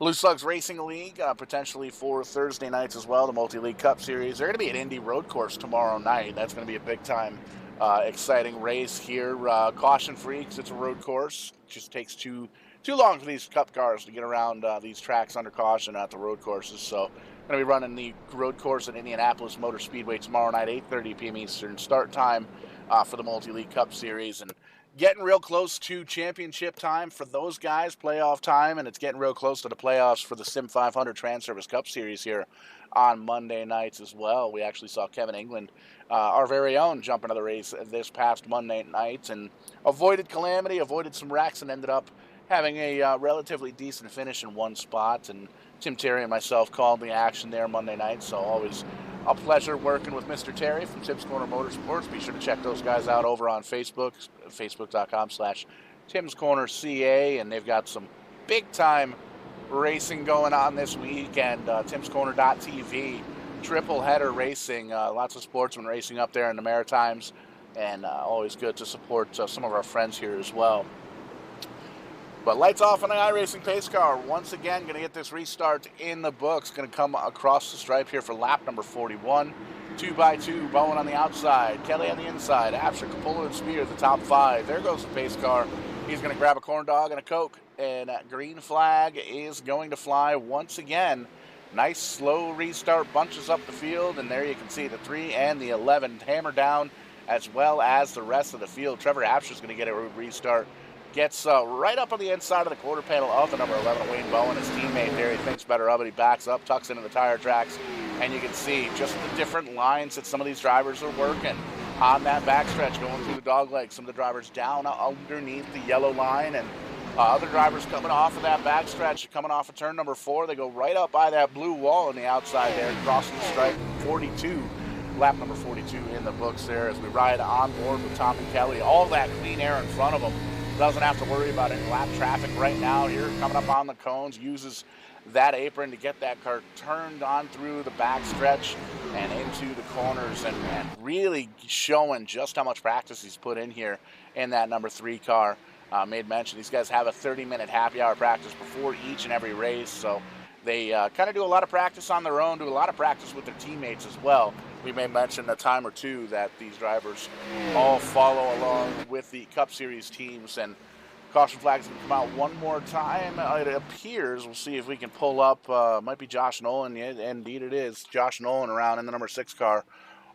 Lugz Racing League, potentially for Thursday nights as well, the Multi-League Cup Series. They're going to be at Indy Road Course tomorrow night. That's going to be a big-time exciting race here. Caution free because it's a road course. It just takes too long for these cup cars to get around these tracks under caution at the road courses. So going to be running the road course at Indianapolis Motor Speedway tomorrow night, 8:30 p.m. Eastern start time for the Multi-League Cup Series. And getting real close to championship time for those guys, playoff time, and it's getting real close to the playoffs for the Sim 500 Trans Service Cup Series here on Monday nights as well. We actually saw Kevin England, our very own, jump into the race this past Monday night and avoided calamity, avoided some wrecks, and ended up having a relatively decent finish in one spot. And Tim Terry and myself called the action there Monday night, so always a pleasure working with Mr. Terry from Tim's Corner Motorsports. Be sure to check those guys out over on Facebook, facebook.com/Tim's Corner CA, and they've got some big-time racing going on this weekend. TimsCorner.tv, triple header racing, lots of sportsman racing up there in the Maritimes, and always good to support some of our friends here as well. But lights off on the iRacing pace car. Once again, going to get this restart in the books. Going to come across the stripe here for lap number 41. 2x2, Bowen on the outside, Kelly on the inside, Absher, Coppola, and Spear, the top 5. There goes the pace car. He's going to grab a corn dog and a Coke. And green flag is going to fly once again. Nice slow restart, bunches up the field. And there you can see the 3 and the 11 hammer down, as well as the rest of the field. Trevor Absher's going to get a restart. Gets right up on the inside of the quarter panel of the number 11, Wayne Bowen, his teammate there. He thinks better of it. He backs up, tucks into the tire tracks, and you can see just the different lines that some of these drivers are working on that backstretch going through the dog leg. Some of the drivers down underneath the yellow line, and other drivers coming off of that backstretch, coming off of turn number 4. They go right up by that blue wall on the outside there, crossing the stripe. 42, lap number 42 in the books there as we ride on board with Tom and Kelly. All that clean air in front of them. Doesn't have to worry about any lap traffic right now here. Coming up on the cones, uses that apron to get that car turned on through the back stretch and into the corners, and really showing just how much practice he's put in here in that number 3 car. Made mention these guys have a 30-minute happy hour practice before each and every race, so they kind of do a lot of practice on their own, do a lot of practice with their teammates as well. We may mention a time or two that these drivers all follow along with the Cup Series teams, and caution flags going to come out one more time. It appears, we'll see if we can pull up, might be Josh Nolan. Yeah, indeed it is. Josh Nolan around in the number 6 car.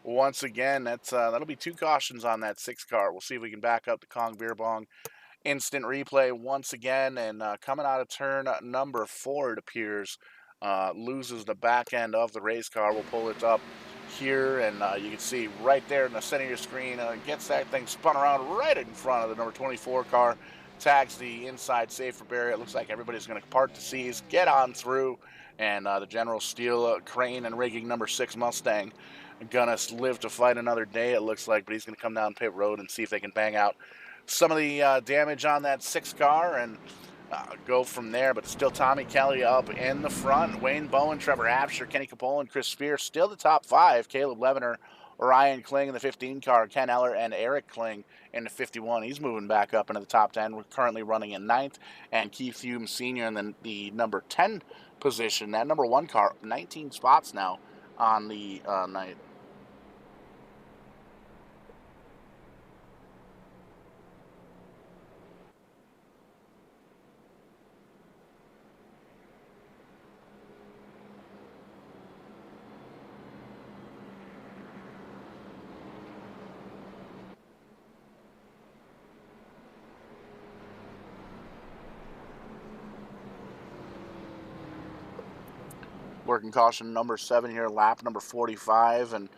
Once again, that'll be 2 cautions on that 6 car. We'll see if we can back up the Kong Beer Bong instant replay once again, and coming out of turn number 4, it appears, loses the back end of the race car. We'll pull it up here, and you can see right there in the center of your screen, gets that thing spun around right in front of the number 24 car, tags the inside safer barrier. It looks like everybody's going to part the seas, get on through, and the General Steel crane and rigging number 6 Mustang gonna live to fight another day, it looks like, but he's going to come down pit road and see if they can bang out some of the damage on that 6 car and go from there. But still Tommy Kelly up in the front. Wayne Bowen, Trevor Absher, Kenny Coppola, and Chris Spear still the top 5. Caleb Levener, Ryan Kling in the 15 car, Ken Eller and Eric Kling in the 51. He's moving back up into the top 10. We're currently running in 9th. And Keith Hume Sr. in the number 10 position. That number 1 car, 19 spots now on the night. Working caution number 7 here, lap number 45, and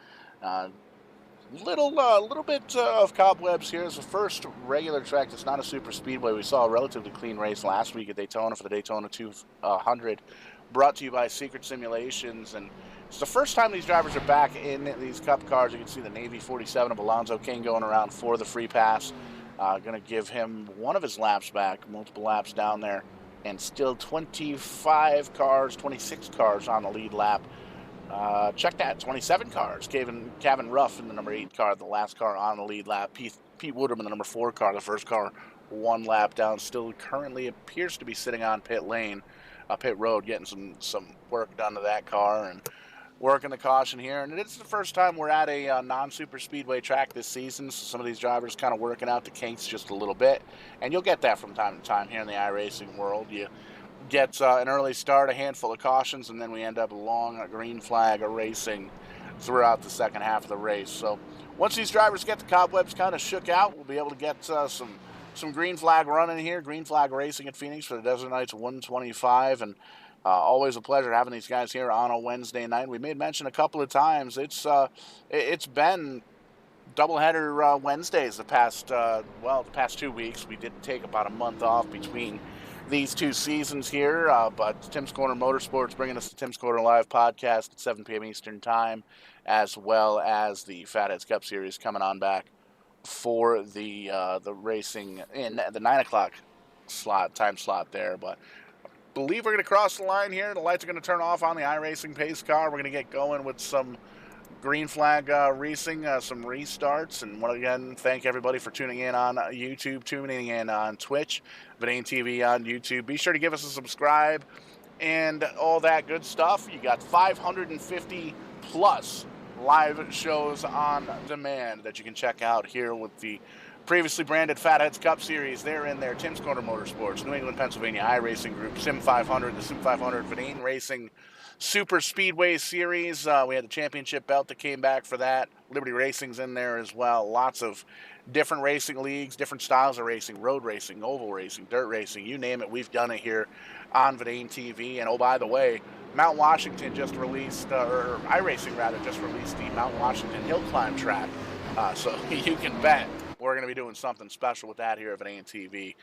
little bit of cobwebs here. It's the first regular track that's not a super speedway. We saw a relatively clean race last week at Daytona for the Daytona 200, brought to you by Secret Simulations, and it's the first time these drivers are back in these Cup cars. You can see the Navy 47 of Alonzo King going around for the free pass. Going to give him one of his laps back, multiple laps down there. And still 25 cars, 26 cars on the lead lap. Check that, 27 cars. Kevin Ruff in the number 8 car, the last car on the lead lap. Pete Woodham in the number 4 car, the first car 1 lap down. Still currently appears to be sitting on pit road, getting some work done to that car and working the caution here. And it's the first time we're at a non-super speedway track this season, so some of these drivers kind of working out the kinks just a little bit. And you'll get that from time to time here in the iRacing world. You get an early start, a handful of cautions, and then we end up along a green flag racing throughout the second half of the race. So once these drivers get the cobwebs kind of shook out, we'll be able to get some green flag running here, green flag racing at Phoenix for the Desert Knights 125, and always a pleasure having these guys here on a Wednesday night. We made mention a couple of times. It's been doubleheader Wednesdays the past 2 weeks. We did take about a month off between these 2 seasons here, but Tim's Corner Motorsports bringing us the Tim's Corner Live podcast at 7 p.m. Eastern Time, as well as the Fatheads Cup Series coming on back for the racing in the 9 o'clock time slot there. But believe we're going to cross the line here. The lights are going to turn off on the iRacing pace car. We're going to get going with some green flag racing, some restarts. And again, thank everybody for tuning in on YouTube, tuning in on Twitch, Verdane TV on YouTube. Be sure to give us a subscribe and all that good stuff. You got 550 plus live shows on demand that you can check out here with the previously branded Fatheads Cup Series. They're in there. Tim's Corner Motorsports, New England, Pennsylvania iRacing Group, Sim 500, the Sim 500 Verdane Racing Super Speedway Series. We had the championship belt that came back for that. Liberty Racing's in there as well. Lots of different racing leagues, different styles of racing, road racing, oval racing, dirt racing, you name it. We've done it here on Verdane TV. And oh, by the way, Mount Washington just released, or iRacing rather, just released the Mount Washington Hill Climb track. So you can bet we're going to be doing something special with that here at Verdane TV.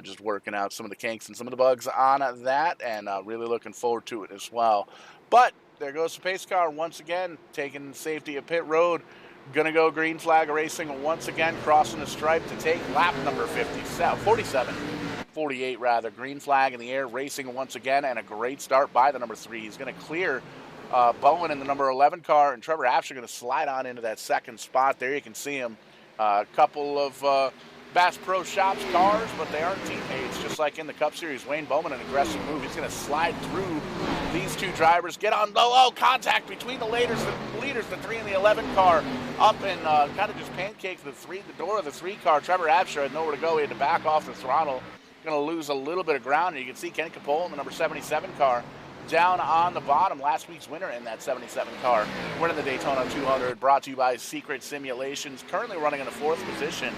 Just working out some of the kinks and some of the bugs on that, and really looking forward to it as well. But there goes the pace car once again, taking safety at pit road. Gonna go green flag racing once again, crossing the stripe to take lap number 48 rather. Green flag in the air, racing once again, and a great start by the number 3. He's gonna clear Bowen in the number 11 car, and Trevor Apsher gonna slide on into that second spot. There you can see him. A couple of Bass Pro Shops cars, but they aren't teammates, just like in the Cup Series. Wayne Bowman, an aggressive move. He's going to slide through these two drivers, get on low contact between the leaders, the 3 and the 11 car, up and kind of just pancake the door of the 3 car. Trevor Apsher had nowhere to go. He had to back off the throttle. Going to lose a little bit of ground, and you can see Kenny Capola in the number 77 car down on the bottom. Last week's winner in that 77 car, winning the Daytona 200, brought to you by Secret Simulations, currently running in the 4th position.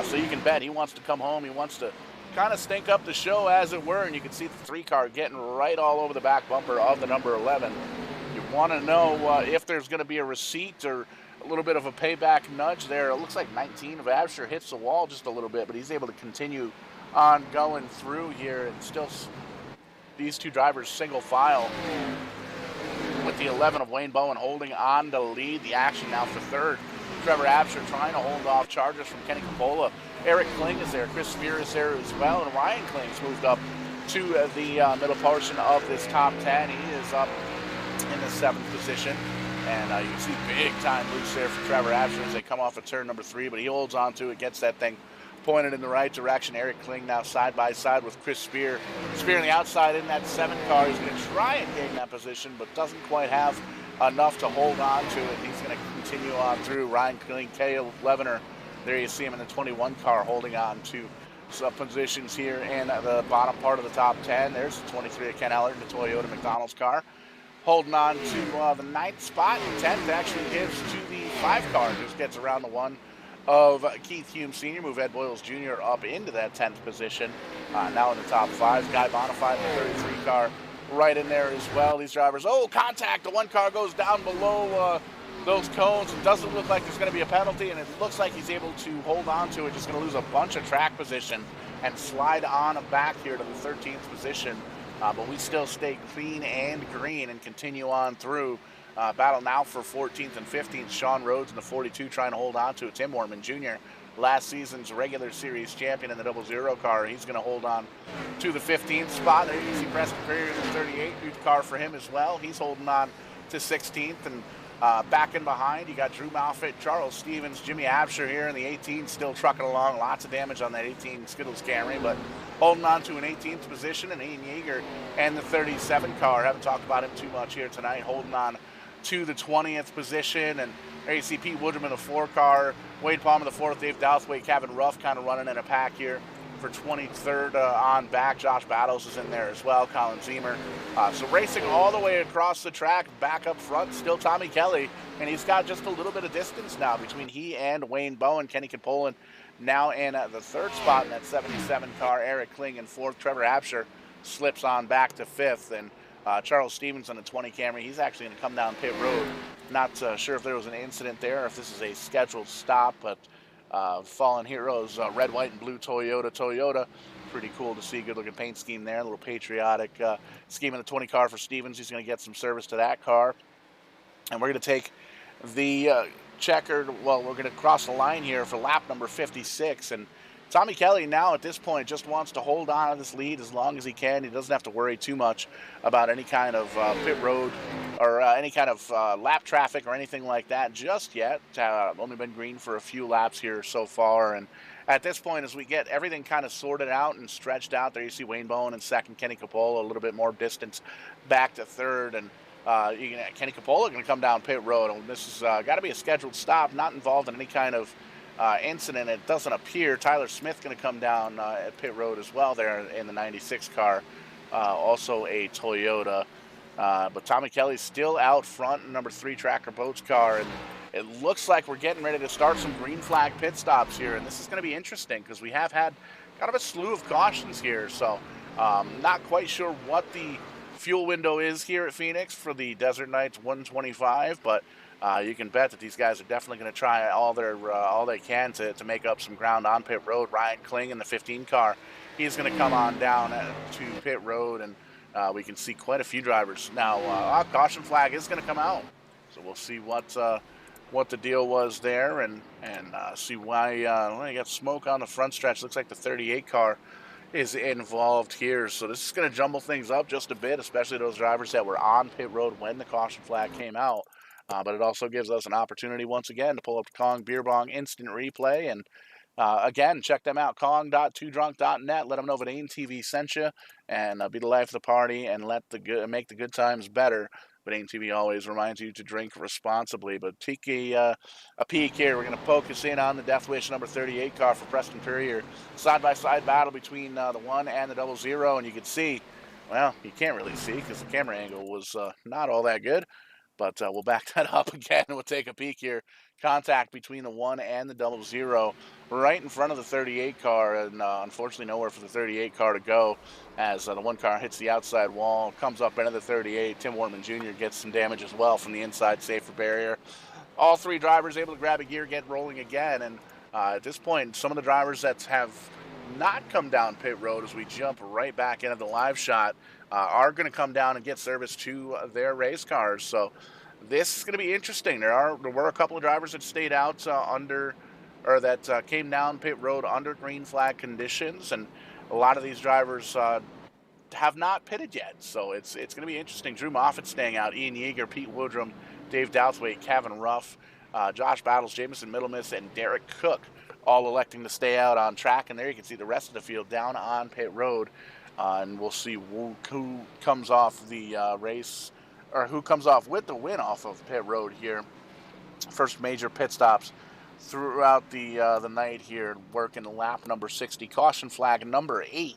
So you can bet he wants to come home. He wants to kind of stink up the show, as it were, and you can see the 3 car getting right all over the back bumper of the number 11. You want to know if there's going to be a receipt or a little bit of a payback nudge there. It looks like 19 of Absher hits the wall just a little bit, but he's able to continue on going through here, and still these two drivers single file, with the 11 of Wayne Bowen holding on to lead the action now for 3rd. Trevor Apsher trying to hold off charges from Kenny Capola. Eric Kling is there. Chris Spear is there as well. And Ryan Kling's moved up to the middle portion of this top 10. He is up in the 7th position. And you can see big time loose there for Trevor Apsher as they come off of turn number 3. But he holds on to it, gets that thing pointed in the right direction. Eric Kling now side by side with Chris Spear. Spear on the outside in that 7 car. He's going to try and gain that position, but doesn't quite have enough to hold on to it. He's going to continue on through. Ryan Kling, Cale Levener. There you see him in the 21 car holding on to some positions here in the bottom part of the top 10. There's the 23 of Ken Eller in the Toyota McDonald's car, holding on to the 9th spot. 10th actually gives to the 5 car. Just gets around the 1 of Keith Hume Sr., move Ed Boyles Jr. up into that 10th position. Now in the top 5, Guy Bonifay in the 33 car right in there as well. These drivers, contact. The 1 car goes down below those cones. It doesn't look like there's going to be a penalty, and it looks like he's able to hold on to it. Just going to lose a bunch of track position and slide on back here to the 13th position. But we still stay clean and green and continue on through. Battle now for 14th and 15th. Sean Rhodes in the 42 trying to hold on to it. Tim Orman Jr., last season's regular series champion in the 00 car. He's going to hold on to the 15th spot. There you can see Preston Perrier in the 38. New car for him as well. He's holding on to 16th. And back in behind, you got Drew Moffett, Charles Stevens, Jimmy Absher here in the 18, still trucking along. Lots of damage on that 18 Skittles Camry, but holding on to an 18th position. And Ian Yeager and the 37 car, haven't talked about him too much here tonight, holding on to the 20th position. And there you see Pete Woodrum in the 4 car, Wade Palmer the 4th, Dave Douthwaite, Kevin Ruff kind of running in a pack here for 23rd on back. Josh Battles is in there as well, Colin Zemer. So racing all the way across the track, back up front, still Tommy Kelly, and he's got just a little bit of distance now between he and Wayne Bowen. Kenny Capola now in the 3rd spot in that 77 car. Eric Kling in 4th. Trevor Apsher slips on back to 5th, and Charles Stevens on the 20 Camry. He's actually going to come down pit road. Not sure if there was an incident there, or if this is a scheduled stop, but Fallen Heroes, red, white, and blue Toyota. Pretty cool to see. Good looking paint scheme there. A little patriotic scheme in the 20 car for Stevens. He's going to get some service to that car. And we're going to take the we're going to cross the line here for lap number 56. And Tommy Kelly now at this point just wants to hold on to this lead as long as he can. He doesn't have to worry too much about any kind of pit road or any kind of lap traffic or anything like that just yet. Only been green for a few laps here so far, and at this point, as we get everything kind of sorted out and stretched out, there you see Wayne Bowen in second, Kenny Coppola a little bit more distance back to third, and Kenny Coppola going to come down pit road. And this has got to be a scheduled stop, not involved in any kind of incident. It doesn't appear. Tyler Smith going to come down at pit road as well there in the 96 car, also a Toyota. But Tommy Kelly's still out front in number 3 Tracker Boats car, and it looks like we're getting ready to start some green flag pit stops here, and this is going to be interesting because we have had kind of a slew of cautions here, so not quite sure what the fuel window is here at Phoenix for the Desert Knights 125, but you can bet that these guys are definitely going to try all they can to make up some ground on pit road. Ryan Kling in the 15 car, he's going to come on down to pit road, and we can see quite a few drivers now. Caution flag is going to come out, so we'll see what the deal was there, and see why you got smoke on the front stretch. Looks like the 38 car is involved here, so this is going to jumble things up just a bit, especially those drivers that were on pit road when the caution flag came out. But it also gives us an opportunity once again to pull up the Kong Beer Bong instant replay, and again, check them out, kong.2drunk.net. Let them know that AIM-TV sent you, and be the life of the party and make the good times better. But AIM-TV always reminds you to drink responsibly. But take a peek here. We're going to focus in on the Death Wish number 38 car for Preston Perrier. Side-by-side battle between the 1 and the 00. And you can see, well, you can't really see because the camera angle was not all that good. But we'll back that up again, and we'll take a peek here. Contact between the 1 and the 00 right in front of the 38 car, and unfortunately nowhere for the 38 car to go as the 1 car hits the outside wall, comes up into the 38. Tim Wortman Jr. gets some damage as well from the inside safer barrier. All 3 drivers able to grab a gear, get rolling again, and at this point, some of the drivers that have not come down pit road as we jump right back into the live shot are going to come down and get service to their race cars. So this is going to be interesting. There were a couple of drivers that stayed out that came down pit road under green flag conditions, and a lot of these drivers have not pitted yet. So it's going to be interesting. Drew Moffett staying out, Ian Yeager, Pete Woodrum, Dave Douthwaite, Kevin Ruff, Josh Battles, Jameson Middlemiss, and Derek Cook all electing to stay out on track. And there you can see the rest of the field down on pit road. And we'll see who comes off the race, or who comes off with the win off of pit road here. First major pit stops throughout the night here, working lap number 60. Caution flag number 8.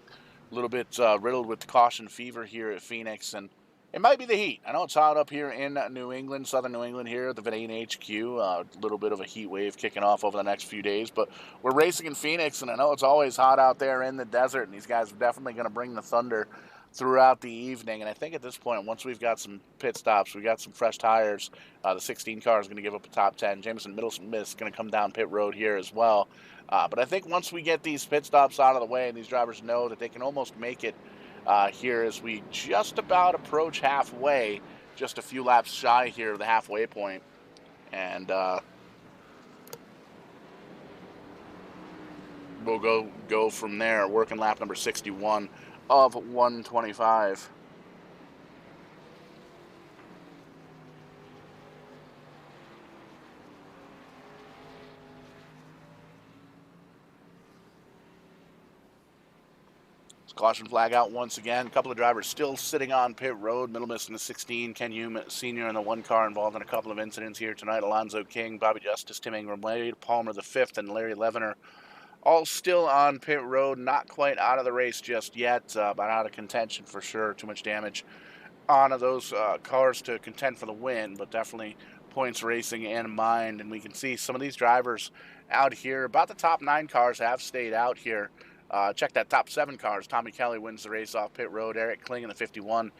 A little bit riddled with the caution fever here at Phoenix, and it might be the heat. I know it's hot up here in New England, southern New England here at the Verdane HQ. A little bit of a heat wave kicking off over the next few days, but we're racing in Phoenix, and I know it's always hot out there in the desert, and these guys are definitely going to bring the thunder throughout the evening. And I think at this point, once we've got some pit stops, we got some fresh tires, the 16 car is going to give up a top 10. Jameson Middlesmith is going to come down pit road here as well. But I think once we get these pit stops out of the way and these drivers know that they can almost make it here as we just about approach halfway, just a few laps shy here of the halfway point. And we'll go from there, working lap number 61 of 125. Caution flag out once again. A couple of drivers still sitting on pit road. Middlemiss in the 16, Ken Hume Sr. in the 1 car involved in a couple of incidents here tonight. Alonzo King, Bobby Justice, Tim Ingram Wade, Palmer the 5th, and Larry Levener all still on pit road. Not quite out of the race just yet, but out of contention for sure. Too much damage on those cars to contend for the win, but definitely points racing in mind. And we can see some of these drivers out here. About the top 9 cars have stayed out here. Check that top 7 cars. Tommy Kelly wins the race off pit road. Eric Kling in the 51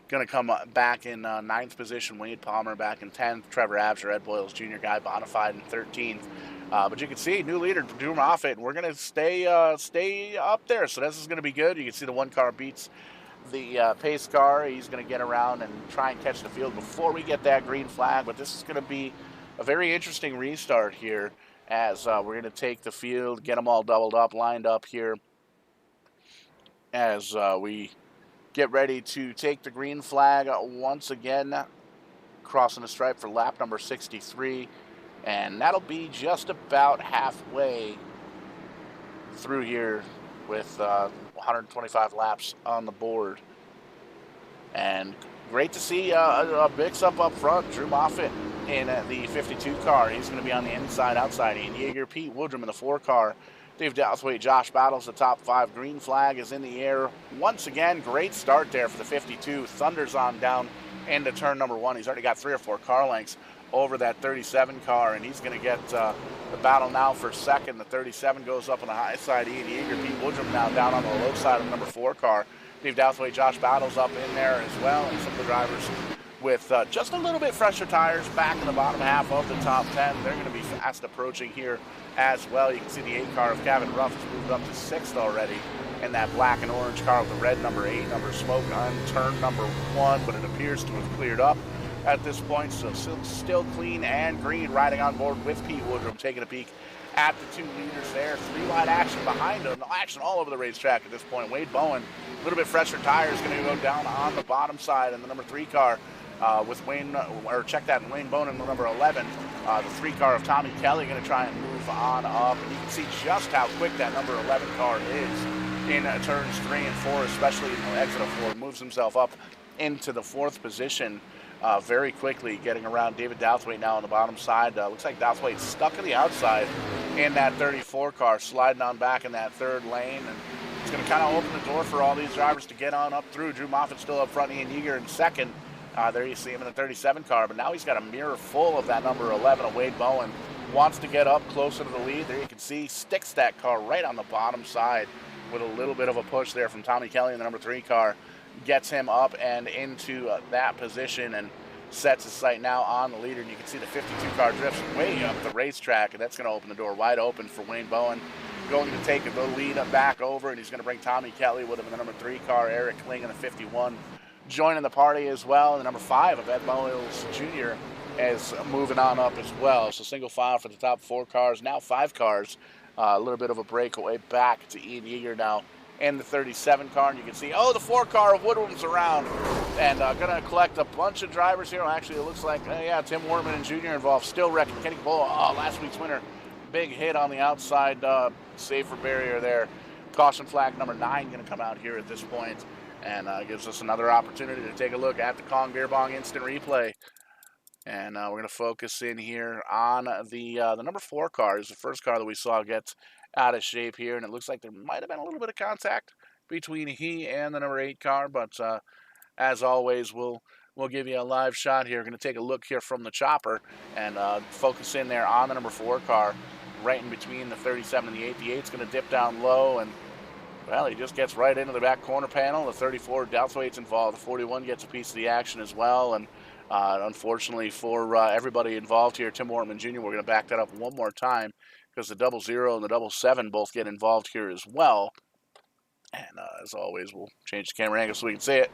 going to come back in 9th position. Wade Palmer back in 10th. Trevor Absher, Ed Boyles Jr. guy bonafide in 13th. But you can see new leader Drew Moffett. We're going to stay up there, so this is going to be good. You can see the 1 car beats the pace car. He's going to get around and try and catch the field before we get that green flag. But this is going to be a very interesting restart here as we're going to take the field, get them all doubled up, lined up here as we get ready to take the green flag once again, crossing the stripe for lap number 63. And that'll be just about halfway through here with 125 laps on the board. And great to see a mix-up up front. Drew Moffett in the 52 car. He's going to be on the inside, outside. Ian Yeager, Pete Woodrum in the 4 car. Dave Douthwaite, Josh Battles, the top 5. Green flag is in the air. Once again, great start there for the 52. Thunders on down into turn number 1. He's already got 3 or 4 car lengths over that 37 car, and he's going to get the battle now for second. The 37 goes up on the high side. Ian Yeager, Pete Woodrum now down on the low side of the number 4 car. Dave Douthwaite, Josh Battles up in there as well, and some of the drivers with just a little bit fresher tires back in the bottom half of the top 10. They're going to be fast approaching here as well. You can see the 8 car of Kevin Ruff has moved up to 6th already, and that black and orange car with the red number 8, number smoke on turn number 1, but it appears to have cleared up at this point, so still clean and green, riding on board with Pete Woodrum, taking a peek at the 2 leaders there. 3 wide action behind them, action all over the racetrack at this point. Wade Bowen, a little bit fresher tires, going to go down on the bottom side, and the number 3 car with Wayne, or check that, Wayne Bowen in the number 11. The 3 car of Tommy Kelly going to try and move on up, and you can see just how quick that number 11 car is in turns 3 and 4, especially in the exit of 4. Moves himself up into the 4th position very quickly, getting around David Douthwaite now on the bottom side. Looks like Douthwaite's stuck on the outside in that 34 car, sliding on back in that 3rd lane, and it's going to kind of open the door for all these drivers to get on up through. Drew Moffett still up front, Ian Yeager in 2nd. There you see him in the 37 car, but now he's got a mirror full of that number 11 of Wade Bowen. Wants to get up closer to the lead. There you can see sticks that car right on the bottom side with a little bit of a push there from Tommy Kelly in the number 3 car. Gets him up and into that position and sets his sight now on the leader. And you can see the 52 car drifts way up the racetrack, and that's going to open the door wide open for Wayne Bowen. Going to take the lead back over, and he's going to bring Tommy Kelly with him in the number 3 car. Eric Kling in the 51 joining the party as well. And the number 5 of Ed Boyles Jr. is moving on up as well. So single file for the top 4 cars. Now 5 cars. A little bit of a breakaway back to Ian Yeager now in the 37 car. And you can see, the 4 car of Woodrum's around. And going to collect a bunch of drivers here. Actually, it looks like, Tim Wortman and Jr. involved. Still wrecking. Kenny Capola, last week's winner. Big hit on the outside safer barrier there. Caution flag number 9 going to come out here at this point. And gives us another opportunity to take a look at the Kong Beer Bong instant replay. And we're going to focus in here on the number 4 car. Is the first car that we saw get out of shape here. And it looks like there might have been a little bit of contact between he and the number 8 car. But as always, we'll give you a live shot here. We're going to take a look here from the chopper and focus in there on the number 4 car, right in between the 37 and the 8. The 8's going to dip down low, and well, he just gets right into the back corner panel. The 34, Douthwaite's involved. The 41 gets a piece of the action as well. And unfortunately for everybody involved here, Tim Wortman Jr., we're going to back that up one more time because the 00 and the 77 both get involved here as well. And as always, we'll change the camera angle so we can see it.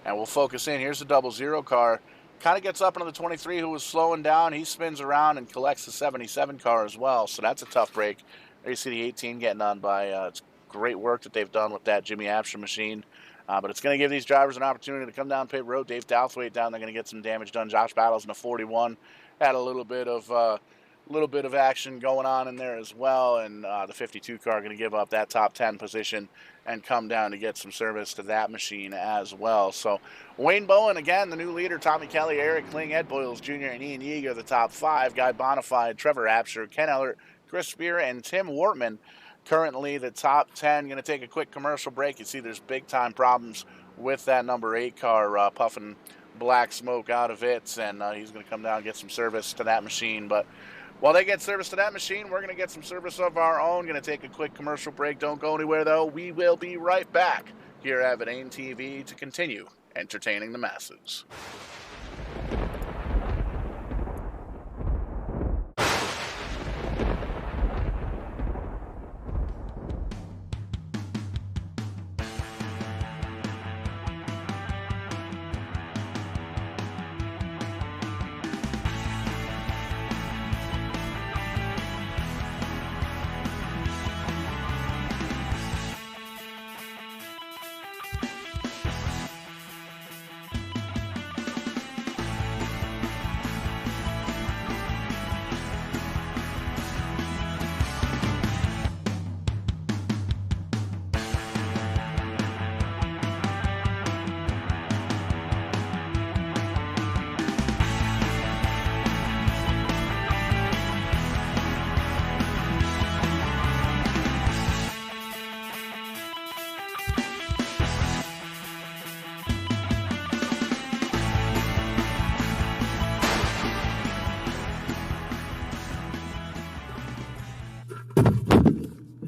And we'll focus in. Here's the 00 car. Kind of gets up into the 23 who was slowing down. He spins around and collects the 77 car as well. So that's a tough break. There you see the 18 getting on by. It's great work that they've done with that Jimmy Apsher machine. But it's going to give these drivers an opportunity to come down pit road. Dave Douthwaite down. They're going to get some damage done. Josh Battles in the 41 had a little bit of action going on in there as well. And the 52 car going to give up that top 10 position and come down to get some service to that machine as well. So Wayne Bowen, again, the new leader. Tommy Kelly, Eric Kling, Ed Boyles Jr., and Ian Yeager, the top 5. Guy Bonafide, Trevor Apsher, Ken Ellert, Chris Spear, and Tim Wortman. Currently the top 10. Going to take a quick commercial break. You see there's big time problems with that number 8 car puffing black smoke out of it, and he's going to come down and get some service to that machine. But while they get service to that machine, we're going to get some service of our own. Going to take a quick commercial break. Don't go anywhere, though. We will be right back here at Vidane TV to continue entertaining the masses.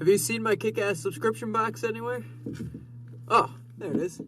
Have you seen my kick-ass subscription box anywhere? Oh, there it is.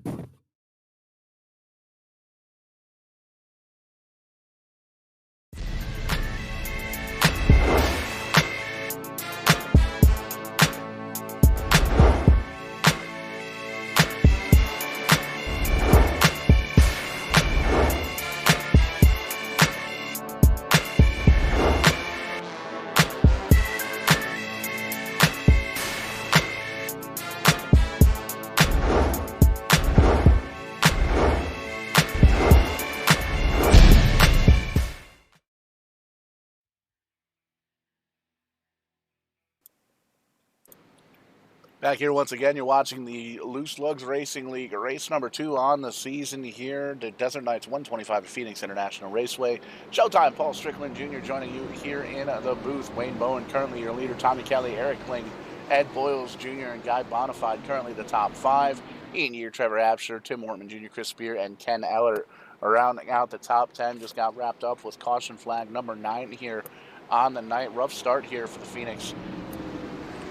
Back here once again, you're watching the Lugz Racing League race number 2 on the season here. The Desert Knights 125 at Phoenix International Raceway. Showtime, Paul Strickland Jr. joining you here in the booth. Wayne Bowen currently your leader. Tommy Kelly, Eric Kling, Ed Boyles Jr. and Guy Bonafide currently the top 5. Ian Year, Trevor Absher, Tim Wortman Jr., Chris Spear, and Ken Eller are rounding out the top 10. Just got wrapped up with caution flag number 9 here on the night. Rough start here for the Phoenix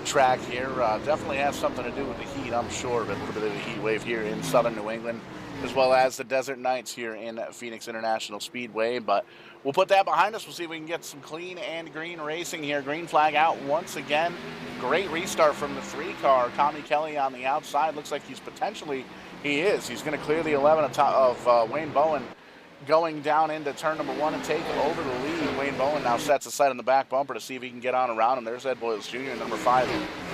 track here. Definitely has something to do with the heat, I'm sure, but a little bit of a heat wave here in southern New England, as well as the Desert Knights here in Phoenix International Speedway. But we'll put that behind us. We'll see if we can get some clean and green racing here. Green flag out once again. Great restart from the 3 car. Tommy Kelly on the outside. Looks like he's potentially, he's going to clear the 11 of Wayne Bowen going down into turn number 1 and take over the lead. Wayne Bowen now sets a sight on the back bumper to see if he can get on around him. There's Ed Boyles Jr., number 5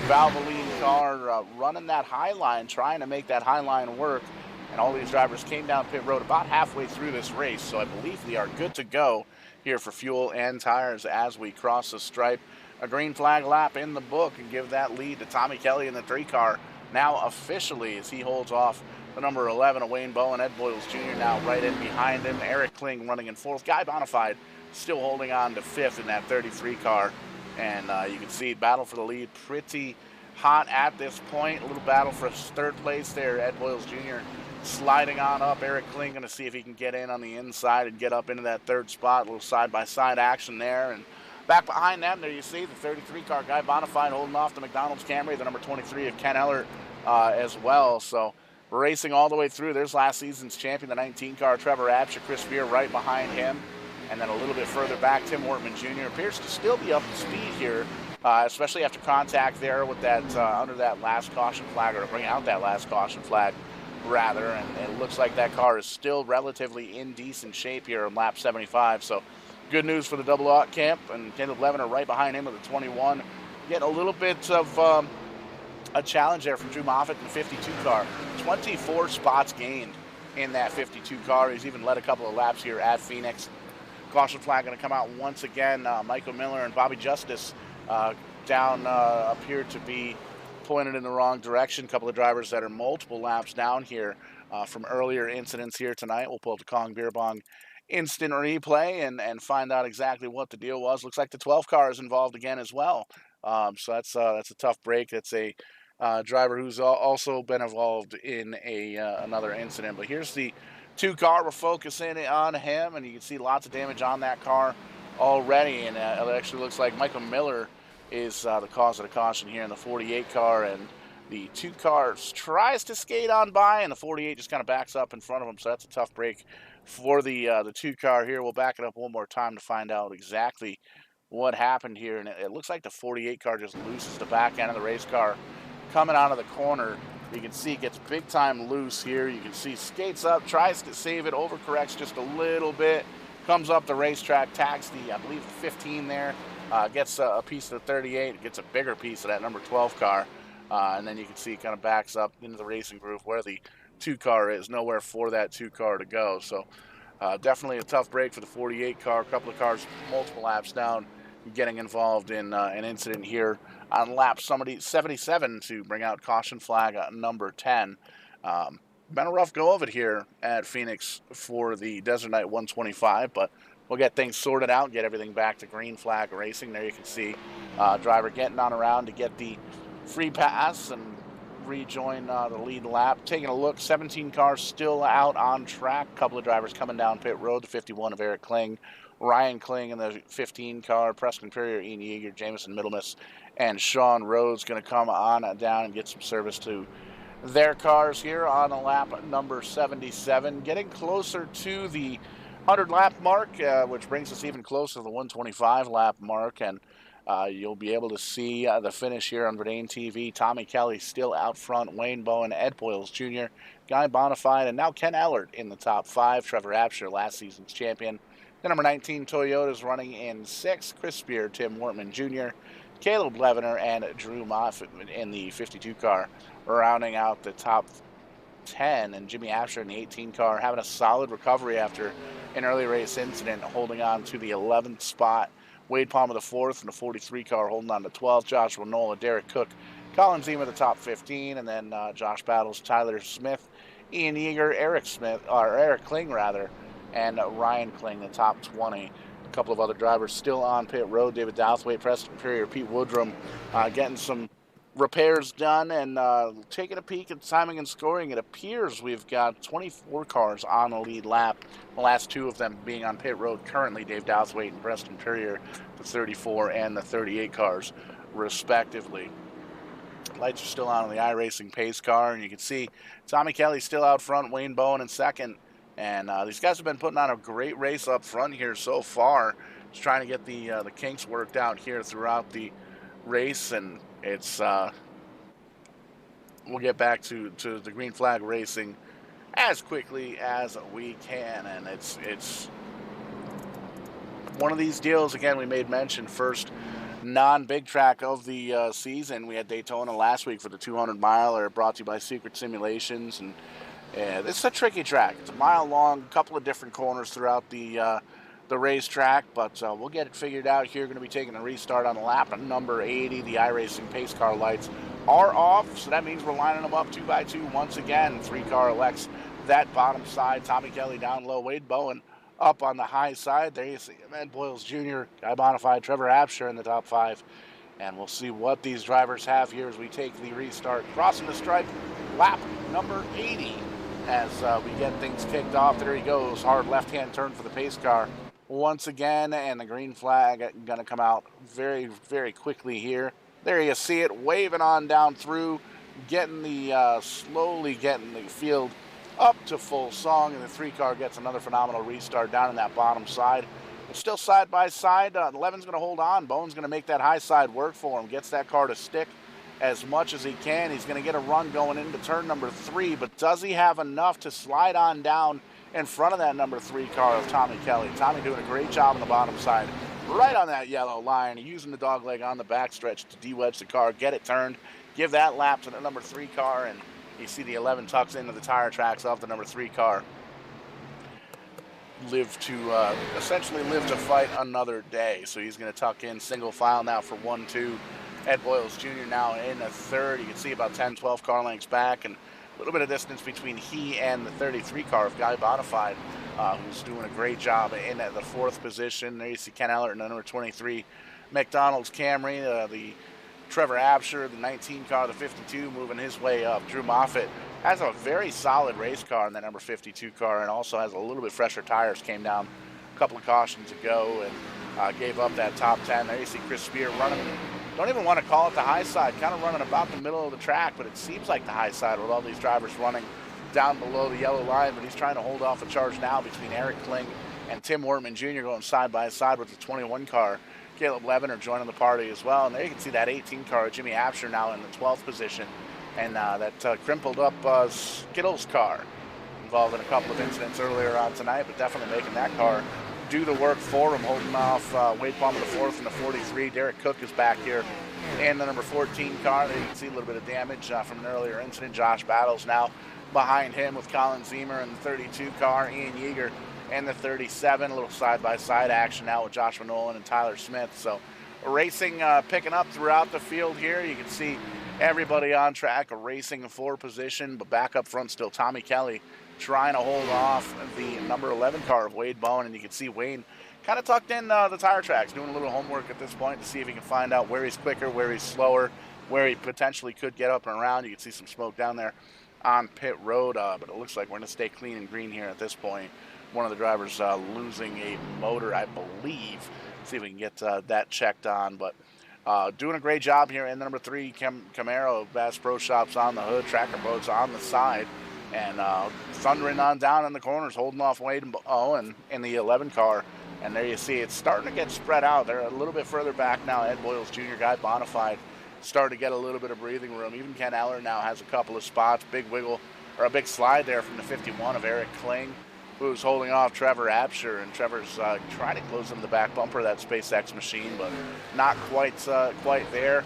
Valvoline car, running that high line, trying to make that high line work. And all these drivers came down pit road about halfway through this race, so I believe we are good to go here for fuel and tires as we cross the stripe. A green flag lap in the book and give that lead to Tommy Kelly in the 3 car now officially as he holds off the number 11 of Wayne Bowen. Ed Boyles Jr. now right in behind him. Eric Kling running in 4th. Guy Bonafide still holding on to 5th in that 33 car. And you can see battle for the lead pretty hot at this point. A little battle for 3rd place there. Ed Boyles Jr. sliding on up. Eric Kling going to see if he can get in on the inside and get up into that 3rd spot. A little side-by-side action there. And back behind them, there you see the 33 car. Guy Bonafide holding off the McDonald's Camry, the number 23 of Ken Eller as well. So we're racing all the way through. There's last season's champion, the 19 car, Trevor Absher, Chris Spear right behind him. And then a little bit further back, Tim Wortman Jr. appears to still be up to speed here, especially after contact there with that under that last caution flag, or to bring out that last caution flag, rather. And it looks like that car is still relatively in decent shape here on lap 75. So good news for the double aught camp, and Caleb Levin are right behind him with a 21. Getting a little bit of a challenge there from Drew Moffett in the 52 car. 24 spots gained in that 52 car. He's even led a couple of laps here at Phoenix. Caution flag going to come out once again. Michael Miller and Bobby Justice down appear to be pointed in the wrong direction. A couple of drivers that are multiple laps down here from earlier incidents here tonight. We'll pull up the Kong Beer Bong instant replay and find out exactly what the deal was. Looks like the 12 car is involved again as well. So that's a tough break. That's a driver who's also been involved in another incident. But here's the 2 car. We're focusing on him, and you can see lots of damage on that car already. And it actually looks like Michael Miller is the cause of the caution here in the 48 car. And the 2 cars tries to skate on by, and the 48 just kind of backs up in front of him. So that's a tough break for the 2 car here. We'll back it up one more time to find out exactly what happened here. And it looks like the 48 car just loses the back end of the race car coming out of the corner. You can see it gets big time loose here. You can see skates up, tries to save it, overcorrects just a little bit, comes up the racetrack, tags the, I believe, 15 there, gets a piece of the 38, gets a bigger piece of that number 12 car, and then you can see it kind of backs up into the racing groove where the 2 car is. Nowhere for that 2 car to go. So definitely a tough break for the 48 car. A couple of cars multiple laps down, getting involved in an incident here on lap 77 to bring out caution flag number 10. Been a rough go of it here at Phoenix for the Desert Knight 125, but we'll get things sorted out and get everything back to green flag racing. There you can see driver getting on around to get the free pass and rejoin the lead lap. Taking a look, 17 cars still out on track. A couple of drivers coming down pit road. The 51 of Eric Kling Ryan Kling in the 15 car, Preston Perrier, Ian Yeager, Jamison Middlemiss, and Sean Rhodes going to come on down and get some service to their cars here on lap number 77, getting closer to the 100 lap mark, which brings us even closer to the 125 lap mark, and you'll be able to see the finish here on Verdane TV. Tommy Kelly still out front, Wayne Bowen, Ed Boyles Jr., Guy Bonafide, and now Ken Ellert in the top 5. Trevor Absher, last season's champion. The number 19 Toyota's running in 6th. Chris Spear, Tim Wortman Jr., Caleb Levener, and Drew Moffett in the 52 car, rounding out the top 10. And Jimmy Absher in the 18 car having a solid recovery after an early race incident, holding on to the 11th spot. Wade Palmer the 4th in the 43 car, holding on to 12th. Joshua Nola, Derek Cook, Colin Zima the top 15, and then Josh Battles, Tyler Smith, Ian Yeager, Eric Kling rather, and Ryan Kling the top 20. A couple of other drivers still on pit road. David Douthwaite, Preston Perrier, Pete Woodrum getting some repairs done, and taking a peek at timing and scoring. It appears we've got 24 cars on the lead lap, the last 2 of them being on pit road currently, Dave Douthwaite and Preston Perrier, the 34 and the 38 cars respectively. Lights are still on the iRacing pace car, and you can see Tommy Kelly still out front, Wayne Bowen in second. And these guys have been putting on a great race up front here so far. Just trying to get the kinks worked out here throughout the race, and it's we'll get back to the green flag racing as quickly as we can. And it's one of these deals. Again, we made mention, first non-big track of the season. We had Daytona last week for the 200 miler, brought to you by Secret Simulations, and this is a tricky track. It's a mile long, a couple of different corners throughout the racetrack, but we'll get it figured out here. Going to be taking a restart on the lap number 80. The iRacing pace car lights are off, so that means we're lining them up 2 by 2 once again. 3-car elects that bottom side. Tommy Kelly down low, Wade Bowen up on the high side. There you see Ed Boyles Jr., Guy Bonafide, Trevor Absher in the top 5. And we'll see what these drivers have here as we take the restart. Crossing the stripe, lap number 80. As we get things kicked off. There he goes, hard left-hand turn for the pace car once again, and the green flag going to come out very, very quickly here. There you see it, waving on down through, getting the slowly getting the field up to full song, and the 3-car gets another phenomenal restart down in that bottom side. It's still side by side. Levin's going to hold on. Bowen's going to make that high side work for him. Gets that car to stick as much as he can. He's going to get a run going into turn number 3, but does he have enough to slide on down in front of that number 3 car of Tommy Kelly? Tommy doing a great job on the bottom side, right on that yellow line, using the dog leg on the backstretch to de-wedge the car, get it turned, give that lap to the number 3 car, and you see the 11 tucks into the tire tracks of the number 3 car. Essentially live to fight another day. So he's going to tuck in single file now for 1-2. Ed Boyles Jr. now in the third. You can see about 10, 12 car lengths back, and a little bit of distance between he and the 33 car of Guy Bonafide, who's doing a great job in the 4th position. There you see Ken Ellert in the number 23 McDonald's Camry, the Trevor Absher, the 19 car, the 52, moving his way up. Drew Moffett has a very solid race car in the number 52 car, and also has a little bit fresher tires. Came down a couple of cautions ago and gave up that top 10. There you see Chris Spear running. Don't even want to call it the high side, kind of running about the middle of the track, but it seems like the high side with all these drivers running down below the yellow line, but he's trying to hold off a charge now between Eric Kling and Tim Wortman Jr. going side by side with the 21 car. Caleb Levener joining the party as well, and there you can see that 18 car, Jimmy Absher, now in the 12th position, and that crimpled up Skittles car, involved in a couple of incidents earlier on tonight, but definitely making that car do the work for him, holding off Wade Palmer the 4th and the 43. Derek Cook is back here in the number 14 car. There you can see a little bit of damage from an earlier incident. Josh Battles now behind him with Colin Ziemer in the 32 car, Ian Yeager and the 37. A little side-by-side action now with Joshua Nolan and Tyler Smith. So racing picking up throughout the field here. You can see everybody on track, racing for position, but back up front still Tommy Kelly trying to hold off the number 11 car of Wade Bowen, and you can see Wayne kind of tucked in the tire tracks, doing a little homework at this point to see if he can find out where he's quicker, where he's slower, where he potentially could get up and around. You can see some smoke down there on pit road, but it looks like we're going to stay clean and green here at this point one of the drivers losing a motor, I believe. See if we can get that checked on. But doing a great job here in the number 3 Camaro. Bass Pro Shops on the hood, Tracker Boats on the side, and thundering on down in the corners, holding off Wade and Owen in the 11 car. And there you see it's starting to get spread out. They're a little bit further back now. Ed Boyles Jr., Guy Bonafide, starting to get a little bit of breathing room. Even Ken Eller now has a couple of spots. Big wiggle, or a big slide there from the 51 of Eric Kling, who's holding off Trevor Absher. And Trevor's trying to close him the back bumper of that SpaceX machine, but not quite there.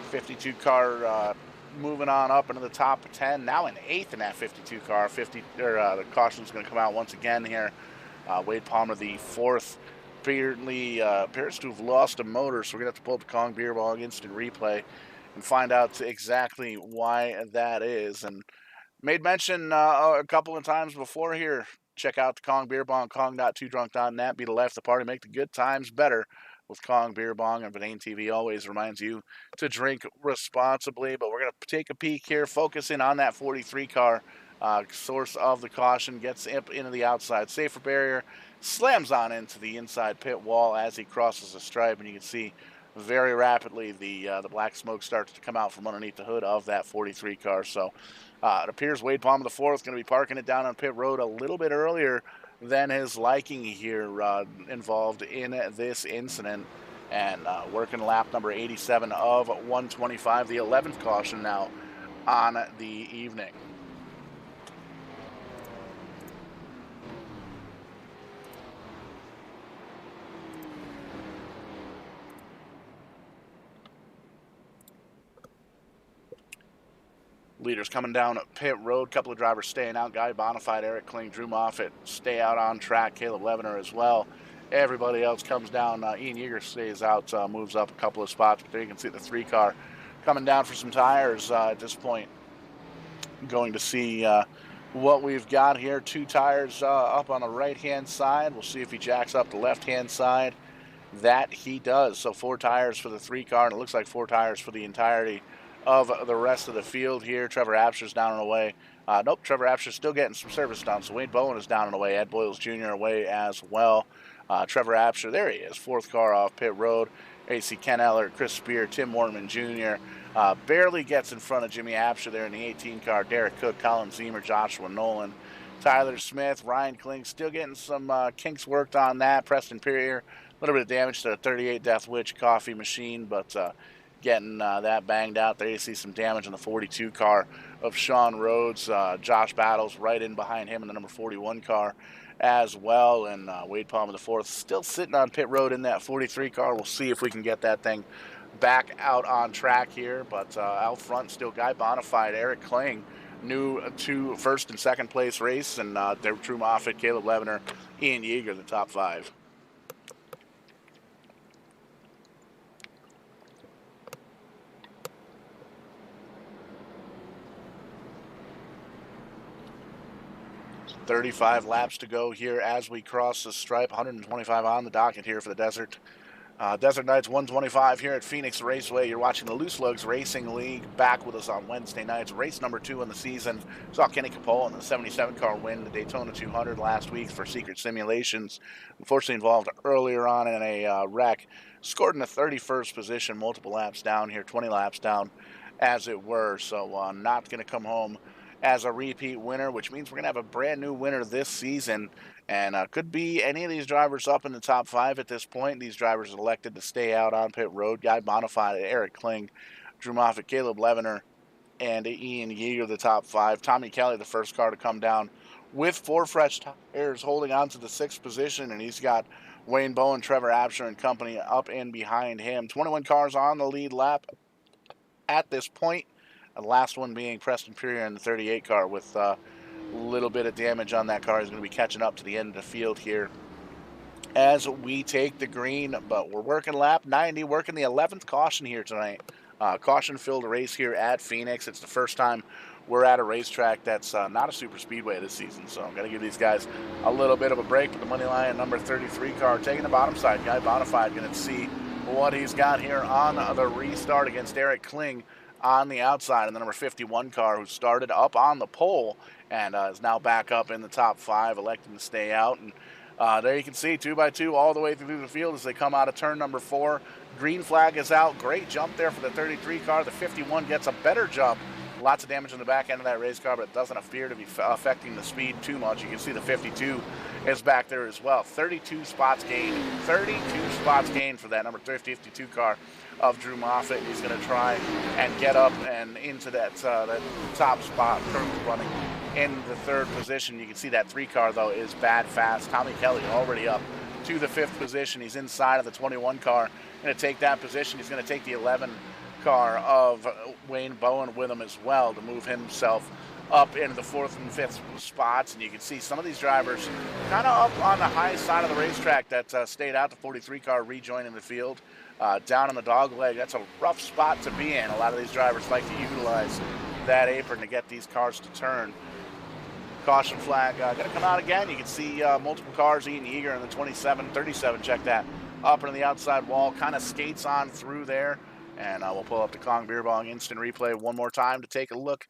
52 car moving on up into the top 10. Now in 8th in that 52 car. The caution's going to come out once again here. Wade Palmer, the 4th, appears to have lost a motor, so we're going to have to pull up the Kong Beer Bong instant replay and find out exactly why that is. And made mention a couple of times before here. Check out the Kong Beer Bong, kong.2drunk.net. Be the life of the party. Make the good times better with Kong Beer Bong. And Verdane TV always reminds you to drink responsibly. But we're going to take a peek here, focusing on that 43 car. Source of the caution, gets into the outside safer barrier, slams on into the inside pit wall as he crosses the stripe, and you can see very rapidly the black smoke starts to come out from underneath the hood of that 43 car. So it appears Wade Palmer, the 4th, going to be parking it down on pit road a little bit earlier than his liking here, involved in this incident, and working lap number 87 of 125, the 11th caution now on the evening. Leaders coming down pit road. Couple of drivers staying out. Guy Bonafide, Eric Kling, Drew Moffett stay out on track. Caleb Levener as well. Everybody else comes down. Ian Yeager stays out, moves up a couple of spots. But there you can see the 3 car coming down for some tires at this point. Going to see what we've got here. 2 tires up on the right-hand side. We'll see if he jacks up the left-hand side. That he does. So 4 tires for the 3 car, and it looks like 4 tires for the entirety of the rest of the field here. Trevor Absher's down and away. Nope, Trevor Absher's still getting some service done. So Wade Bowen is down and away. Ed Boyles Jr. away as well. Trevor Absher, there he is, 4th car off pit road. AC Ken Eller, Chris Spear, Tim Mortman Jr. Barely gets in front of Jimmy Absher there in the 18 car. Derek Cook, Colin Zemer, Joshua Nolan, Tyler Smith, Ryan Kling, still getting some kinks worked on that. Preston Perrier, a little bit of damage to the 38 Death Witch coffee machine, but getting that banged out. There you see some damage on the 42 car of Sean Rhodes. Josh Battles right in behind him in the number 41 car as well. And Wade Palmer, the 4th, still sitting on pit road in that 43 car. We'll see if we can get that thing back out on track here. But out front still Guy Bonafide, Eric Kling, new to 1st and 2nd place race. And Drew Moffett, Caleb Levener, Ian Yeager, the top 5. .35 laps to go here as we cross the stripe. 125 on the docket here for the Desert. Desert Nights 125 here at Phoenix Raceway. You're watching the Loose Lugz Racing League. Back with us on Wednesday nights. Race number 2 in the season. Saw Kenny Capola in the 77 car win the Daytona 200 last week for Secret Simulations. Unfortunately involved earlier on in a wreck. Scored in the 31st position, multiple laps down here, 20 laps down as it were. So not going to come home as a repeat winner, which means we're going to have a brand new winner this season. And could be any of these drivers up in the top 5 at this point. These drivers elected to stay out on pit road. Guy Bonafide, Eric Kling, Drew Moffett, Caleb Levener, and Ian Yeager, the top 5. Tommy Kelly, the 1st car to come down with 4 fresh tires, holding on to the 6th position. And he's got Wayne Bowen, Trevor Absher, and company up in behind him. 21 cars on the lead lap at this point. The last one being Preston Perrier in the 38 car with a little bit of damage on that car. He's going to be catching up to the end of the field here as we take the green. But we're working lap 90, working the 11th caution here tonight. Caution-filled race here at Phoenix. It's the first time we're at a racetrack that's not a super speedway this season. So I'm going to give these guys a little bit of a break. But the money line number 33 car taking the bottom side. Guy Bonafide going to see what he's got here on the restart against Eric Kling. on the outside, and the number 51 car who started up on the pole and is now back up in the top 5, electing to stay out. And there you can see 2x2 all the way through the field as they come out of turn number 4. Green flag is out. Great jump there for the 33 car. The 51 gets a better jump. Lots of damage in the back end of that race car, but it doesn't appear to be affecting the speed too much. You can see the 52 is back there as well. 32 spots gained. 32 spots gained for that number 52 car of Drew Moffett. He's going to try and get up and into that top spot, currently running in the 3rd position. You can see that 3 car, though, is bad fast. Tommy Kelly already up to the 5th position. He's inside of the 21 car. Going to take that position. He's going to take the 11 car of Wayne Bowen with him as well to move himself up into the 4th and 5th spots. And you can see some of these drivers kind of up on the high side of the racetrack that stayed out. The 43 car rejoining the field down on the dog leg. That's a rough spot to be in. A lot of these drivers like to utilize that apron to get these cars to turn. Caution flag going to come out again. You can see multiple cars eating eager in the 27, 37. Check that. Up into the outside wall, kind of skates on through there. And we'll pull up the Kong Beer Bong instant replay one more time to take a look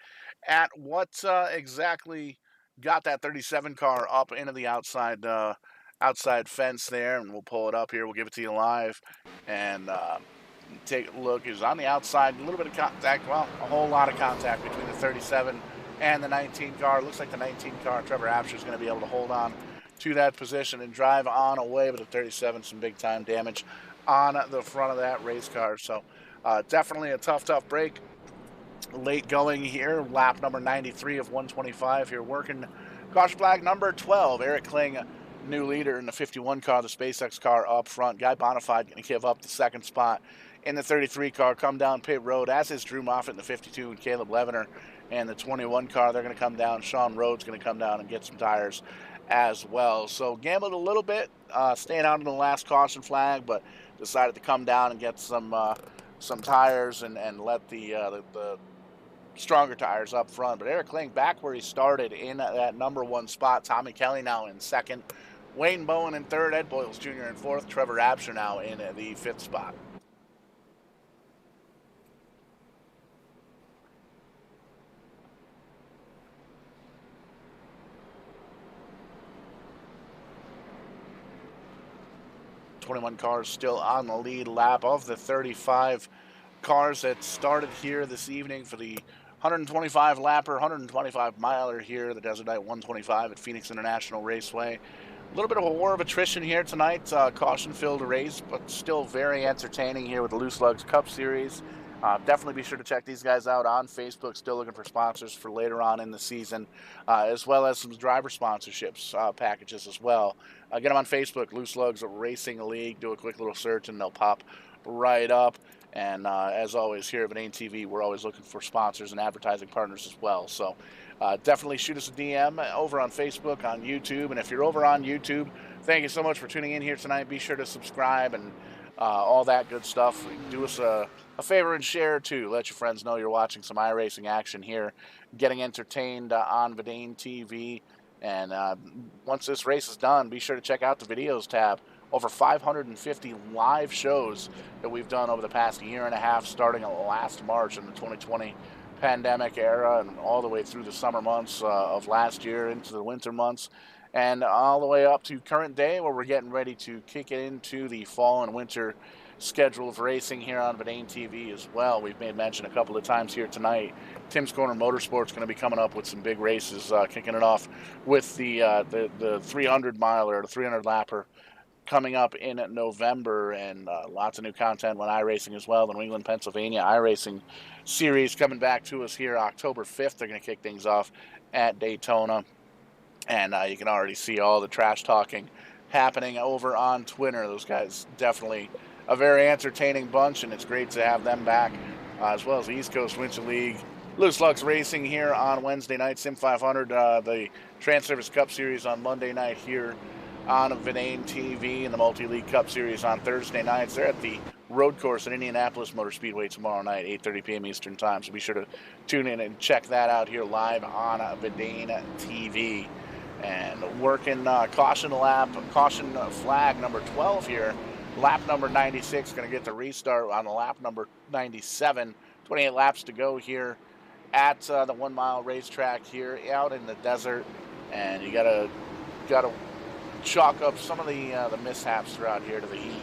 at what exactly got that 37 car up into the outside fence there. And we'll pull it up here. We'll give it to you live. And take a look. It was on the outside. A little bit of contact. Well, a whole lot of contact between the 37 and the 19 car. It looks like the 19 car, Trevor Absher, is going to be able to hold on to that position and drive on away. But the 37, some big time damage on the front of that race car. So definitely a tough break. Late going here. Lap number 93 of 125 here. Working caution flag number 12. Eric Kling, new leader in the 51 car, the SpaceX car up front. Guy Bonafide going to give up the 2nd spot in the 33 car. Come down pit road, as is Drew Moffett in the 52 and Caleb Levener. And the 21 car, they're going to come down. Sean Rhodes going to come down and get some tires as well. So gambled a little bit, staying out in the last caution flag, but decided to come down and get some tires and let the stronger tires up front. But Eric Kling back where he started in that number 1 spot. Tommy Kelly now in 2nd. Wayne Bowen in 3rd. Ed Boyles Jr. in 4th. Trevor Absher now in the 5th spot. .21 cars still on the lead lap of the 35 cars that started here this evening for the 125 lapper, 125 miler here, the Desert Night 125 at Phoenix International Raceway. A little bit of a war of attrition here tonight. Caution-filled race, but still very entertaining here with the Lugz Cup Series. Definitely be sure to check these guys out on Facebook. Still looking for sponsors for later on in the season, as well as some driver sponsorships packages as well. Get them on Facebook, Lugz Racing League. Do a quick little search and they'll pop right up. And as always, here at Verdane TV, we're always looking for sponsors and advertising partners as well. So definitely shoot us a DM over on Facebook, on YouTube. And if you're over on YouTube, thank you so much for tuning in here tonight. Be sure to subscribe and all that good stuff. Do us a favor and share too. Let your friends know you're watching some iRacing action here, getting entertained on Verdane TV. And once this race is done, be sure to check out the videos tab. Over 550 live shows that we've done over the past year and a half, starting last March in the 2020 pandemic era and all the way through the summer months of last year into the winter months, and all the way up to current day where we're getting ready to kick it into the fall and winter schedule of racing here on Verdane TV as well. We've made mention a couple of times here tonight. Tim's Corner Motorsports going to be coming up with some big races, kicking it off with the 300 miler, the 300 lapper coming up in November, and lots of new content on iRacing as well. The New England, Pennsylvania iRacing series coming back to us here October 5th. They're going to kick things off at Daytona, and you can already see all the trash talking happening over on Twitter. Those guys definitely a very entertaining bunch, and it's great to have them back, as well as the East Coast Winter League. Lugz Racing here on Wednesday night, Sim 500, the Trans-Service Cup Series on Monday night here on Verdane TV, and the Multi-League Cup Series on Thursday nights. They're at the road course at Indianapolis Motor Speedway tomorrow night, 8:30 p.m. Eastern Time. So be sure to tune in and check that out here live on Verdane TV. And working caution flag number 12 here. Lap number 96 going to get the restart on the lap number 97 28 laps to go here at the 1 mile racetrack here out in the desert, and you gotta chalk up some of the mishaps throughout here to the heat.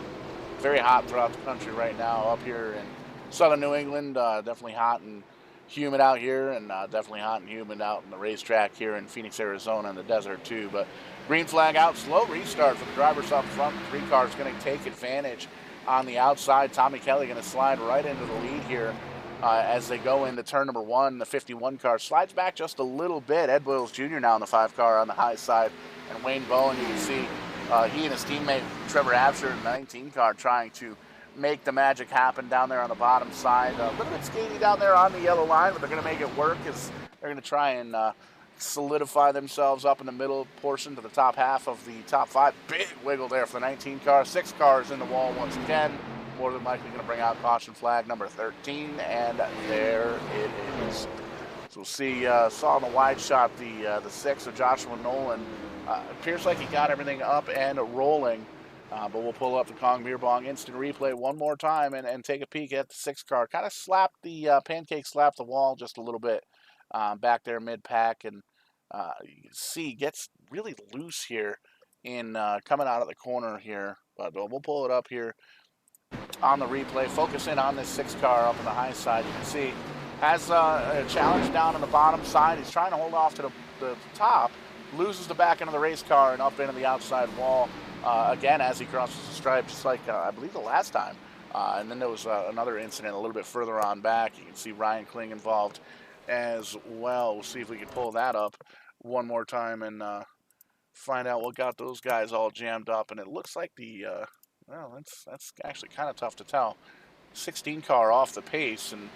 Very hot throughout the country right now. Up here in southern New England, definitely hot and humid out here, and definitely hot and humid out in the racetrack here in Phoenix, Arizona, in the desert too. But green flag out, slow restart for the drivers up front. The 3 car is going to take advantage on the outside. Tommy Kelly going to slide right into the lead here as they go into turn number 1. The 51 car slides back just a little bit. Ed Boyles Jr. now in the 5 car on the high side, and Wayne Bowen, you can see he and his teammate Trevor Absher in the 19 car trying to make the magic happen down there on the bottom side. A little bit skaty down there on the yellow line, but they're going to make it work as they're going to try and solidify themselves up in the middle portion to the top half of the top 5. Big wiggle there for the 19 car. 6 cars in the wall once again. More than likely going to bring out caution flag number 13, and there it is. So we'll see, saw on the wide shot the 6 of Joshua Nolan. Appears like he got everything up and rolling, but we'll pull up the Kong Beer Bong instant replay one more time and take a peek at the 6 car. Kind of slapped the pancake slapped the wall just a little bit back there mid-pack, and you can see gets really loose here in coming out of the corner here. But we'll pull it up here on the replay. Focus in on this 6 car up on the high side. You can see has a challenge down on the bottom side. He's trying to hold off to the top. Loses the back end of the race car and up into the outside wall again as he crosses the stripe, just like I believe the last time. And then there was another incident a little bit further on back. You can see Ryan Kling involved as well. We'll see if we can pull that up one more time and find out what got those guys all jammed up. And it looks like well, that's actually kind of tough to tell. 16 car off the pace, and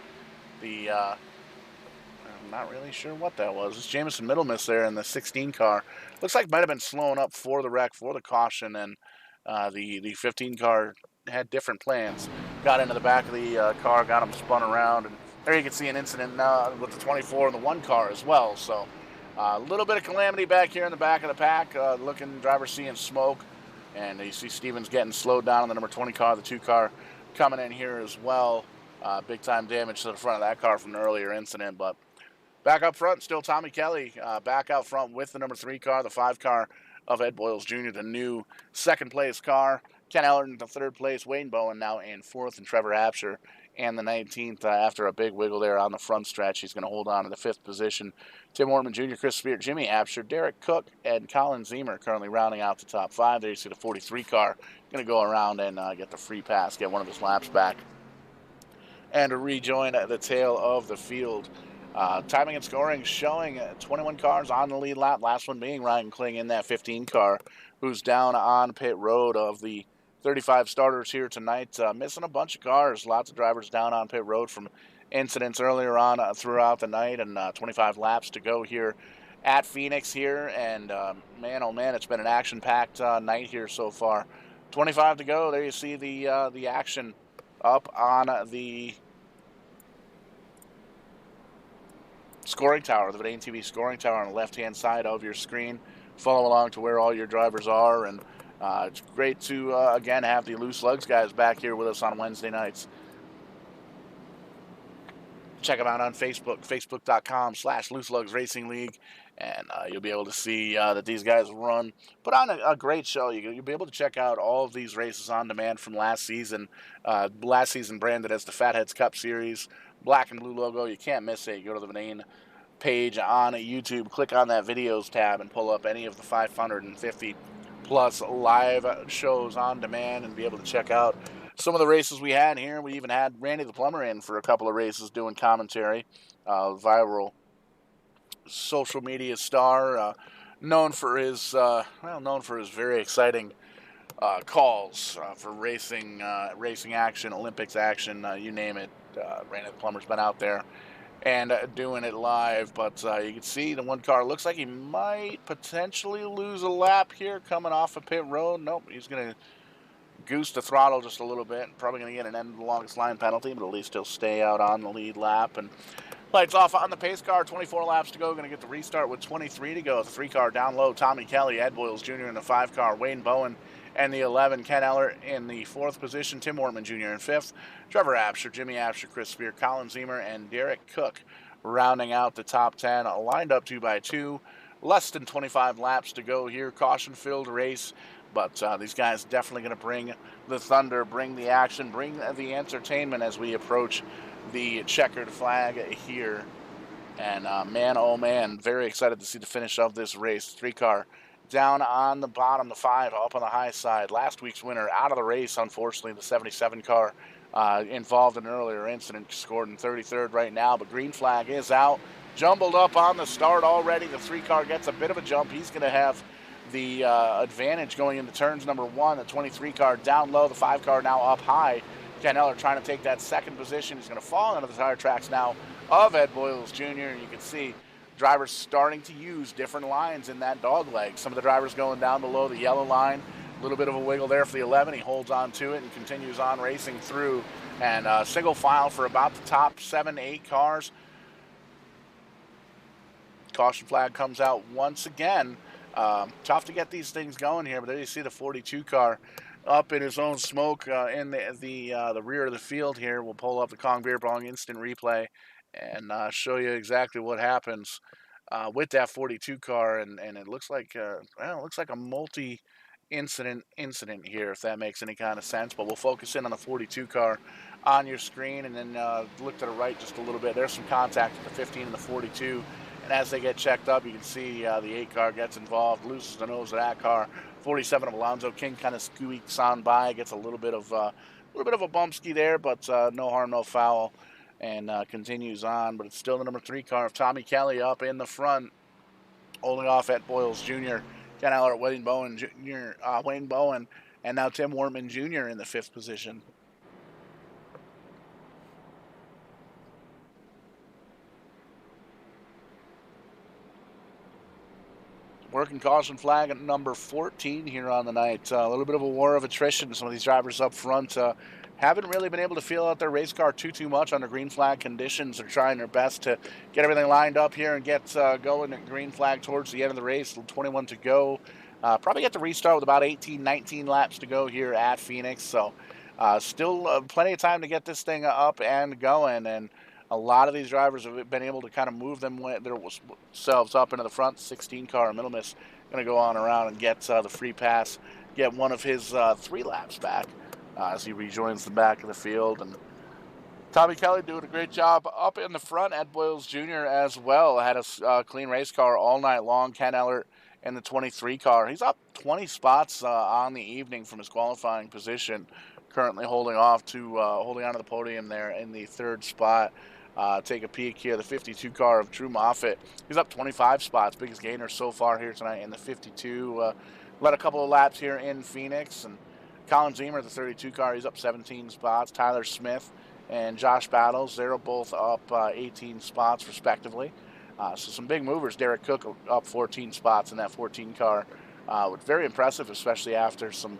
the I'm not really sure what that was. It's Jamison Middlemiss there in the 16 car. Looks like might have been slowing up for the wreck, for the caution, and the 15 car had different plans. Got into the back of the car, got him spun around, and there you can see an incident with the 24 and the 1 car as well. So a little bit of calamity back here in the back of the pack. Looking driver seeing smoke, and you see Stevens getting slowed down on the number 20 car, the 2 car coming in here as well. Big time damage to the front of that car from the earlier incident, but back up front, still Tommy Kelly back out front with the number 3 car, the 5 car of Ed Boyles Jr., the new 2nd place car. Ken Ellerton to 3rd place. Wayne Bowen now in 4th, and Trevor Absher and the 19th after a big wiggle there on the front stretch. He's going to hold on to the 5th position. Tim Ortman Jr., Chris Spear, Jimmy Absher, Derek Cook, and Colin Zemer currently rounding out the top 5. There you see the 43 car going to go around and get the free pass, get one of his laps back, and to rejoin the tail of the field. Timing and scoring showing 21 cars on the lead lap. Last one being Ryan Kling in that 15 car, who's down on pit road. Of the 35 starters here tonight, missing a bunch of cars. Lots of drivers down on pit road from incidents earlier on throughout the night, and 25 laps to go here at Phoenix here. And man, oh man, it's been an action-packed night here so far. 25 to go. There you see the action up on the scoring tower, the Verdane TV scoring tower on the left-hand side of your screen. Follow along to where all your drivers are, and it's great to, again, have the Loose Lugz guys back here with us on Wednesday nights. Check them out on Facebook, facebook.com/Loose Lugz Racing League, and you'll be able to see that these guys put on a great show. You'll be able to check out all of these races on demand from last season branded as the Fatheads Cup Series. Black and blue logo, you can't miss it. You go to the Verdane page on YouTube, click on that videos tab, and pull up any of the 550 plus live shows on demand and be able to check out some of the races we had here. We even had Randy the Plumber in for a couple of races doing commentary. Viral social media star, known for his very exciting calls for racing action, Olympics action, you name it. Randy the Plumber's been out there and doing it live, but you can see the 1 car looks like he might potentially lose a lap here coming off of pit road. Nope, he's going to goose the throttle just a little bit. Probably going to get an end of the longest line penalty, but at least he'll stay out on the lead lap. And lights off on the pace car, 24 laps to go. Going to get the restart with 23 to go. The 3 car down low, Tommy Kelly, Ed Boyles Jr. in the 5 car, Wayne Bowen and the 11. Ken Ellert in the 4th position. Tim Wortman Jr. in 5th. Trevor Absher, Jimmy Absher, Chris Spear, Colin Zemer, and Derek Cook rounding out the top 10. Lined up 2 by 2. Less than 25 laps to go here. Caution-filled race. But these guys definitely going to bring the thunder, bring the action, bring the entertainment as we approach the checkered flag here. And man, oh man, very excited to see the finish of this race. 3-car down on the bottom, the 5 up on the high side. Last week's winner out of the race, unfortunately, the 77 car involved in an earlier incident, scored in 33rd right now. But green flag is out, jumbled up on the start already. The 3-car gets a bit of a jump. He's going to have the advantage going into turns number 1. The 23 car down low, the 5 car now up high. Ken Ellert trying to take that 2nd position. He's going to fall into the tire tracks now of Ed Boyles Jr. And you can see drivers starting to use different lines in that dog leg. Some of the drivers going down below the yellow line. A little bit of a wiggle there for the 11. He holds on to it and continues on racing through. And single file for about the top 7, 8 cars. Caution flag comes out once again. Tough to get these things going here, but there you see the 42 car up in his own smoke in the rear of the field here. We'll pull up the Kong Beer Bong instant replay and show you exactly what happens with that 42 car, and it looks like a multi-incident here, if that makes any kind of sense. But we'll focus in on the 42 car on your screen, and then look to the right just a little bit. There's some contact with the 15 and the 42. And as they get checked up, you can see the 8 car gets involved, loses the nose of that car. 47 of Alonzo King kind of squeaks on by, gets a little bit of a bumpski there, but no harm, no foul, and continues on. But it's still the number 3 car of Tommy Kelly up in the front, holding off at Boyles Jr. Ken Ellert, Wayne Bowen Jr., Wayne Bowen, and now Tim Wortman Jr. in the 5th position. Working caution flag at number 14 here on the night. A little bit of a war of attrition. Some of these drivers up front haven't really been able to feel out their race car too much under green flag conditions. They're trying their best to get everything lined up here and get going at green flag towards the end of the race. 21 to go. Probably get to restart with about 18, 19 laps to go here at Phoenix. So still plenty of time to get this thing up and going. And a lot of these drivers have been able to kind of move themselves up into the front. 16 car, Middle Miss, going to go on around and get the free pass, get one of his 3 laps back as he rejoins the back of the field. And Tommy Kelly doing a great job up in the front. Ed Boyles Jr. as well had a clean race car all night long. Ken Ellert in the 23 car. He's up 20 spots on the evening from his qualifying position. Currently holding on to the podium there in the 3rd spot. Take a peek here, the 52 car of Drew Moffett. He's up 25 spots, biggest gainer so far here tonight in the 52. Led a couple of laps here in Phoenix. And Colin Zemer, the 32 car, he's up 17 spots. Tyler Smith and Josh Battles, they're both up 18 spots respectively. So some big movers. Derek Cook up 14 spots in that 14 car. Very impressive, especially after some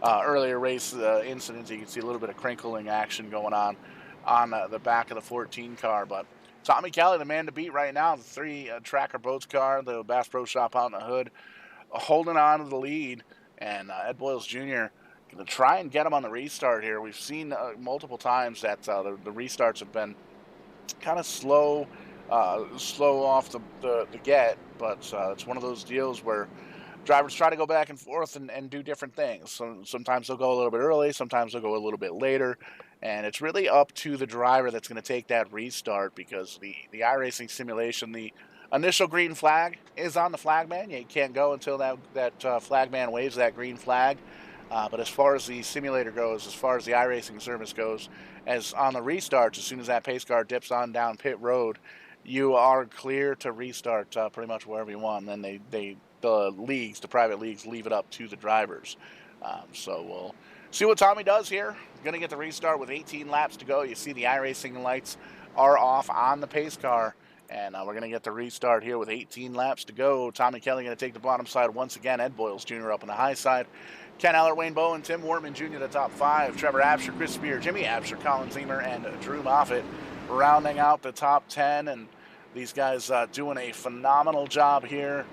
earlier race incidents. You can see a little bit of crinkling action going on the back of the 14 car. But Tommy Kelly, the man to beat right now, the 3 Tracker Boats car, the Bass Pro Shop out in the hood, holding on to the lead. And Ed Boyles Jr. going to try and get him on the restart here. We've seen multiple times that the restarts have been kind of slow off the get, but it's one of those deals where drivers try to go back and forth and do different things. So sometimes they'll go a little bit early, sometimes they'll go a little bit later, and it's really up to the driver that's going to take that restart, because the iRacing simulation, the initial green flag is on the flagman. You can't go until that flagman waves that green flag. But as far as the simulator goes, as far as the iRacing service goes, as on the restarts, as soon as that pace car dips on down pit road, you are clear to restart pretty much wherever you want. And then the private leagues, leave it up to the drivers. So we'll see what Tommy does here. Going to get the restart with 18 laps to go. You see the iRacing lights are off on the pace car. And we're going to get the restart here with 18 laps to go. Tommy Kelly going to take the bottom side once again. Ed Boyles Jr. up on the high side. Ken Ellert, Wayne Bowen, Tim Wortman Jr. the top 5. Trevor Absher, Chris Spear, Jimmy Absher, Colin Zemer, and Drew Moffett rounding out the top 10. And these guys doing a phenomenal job here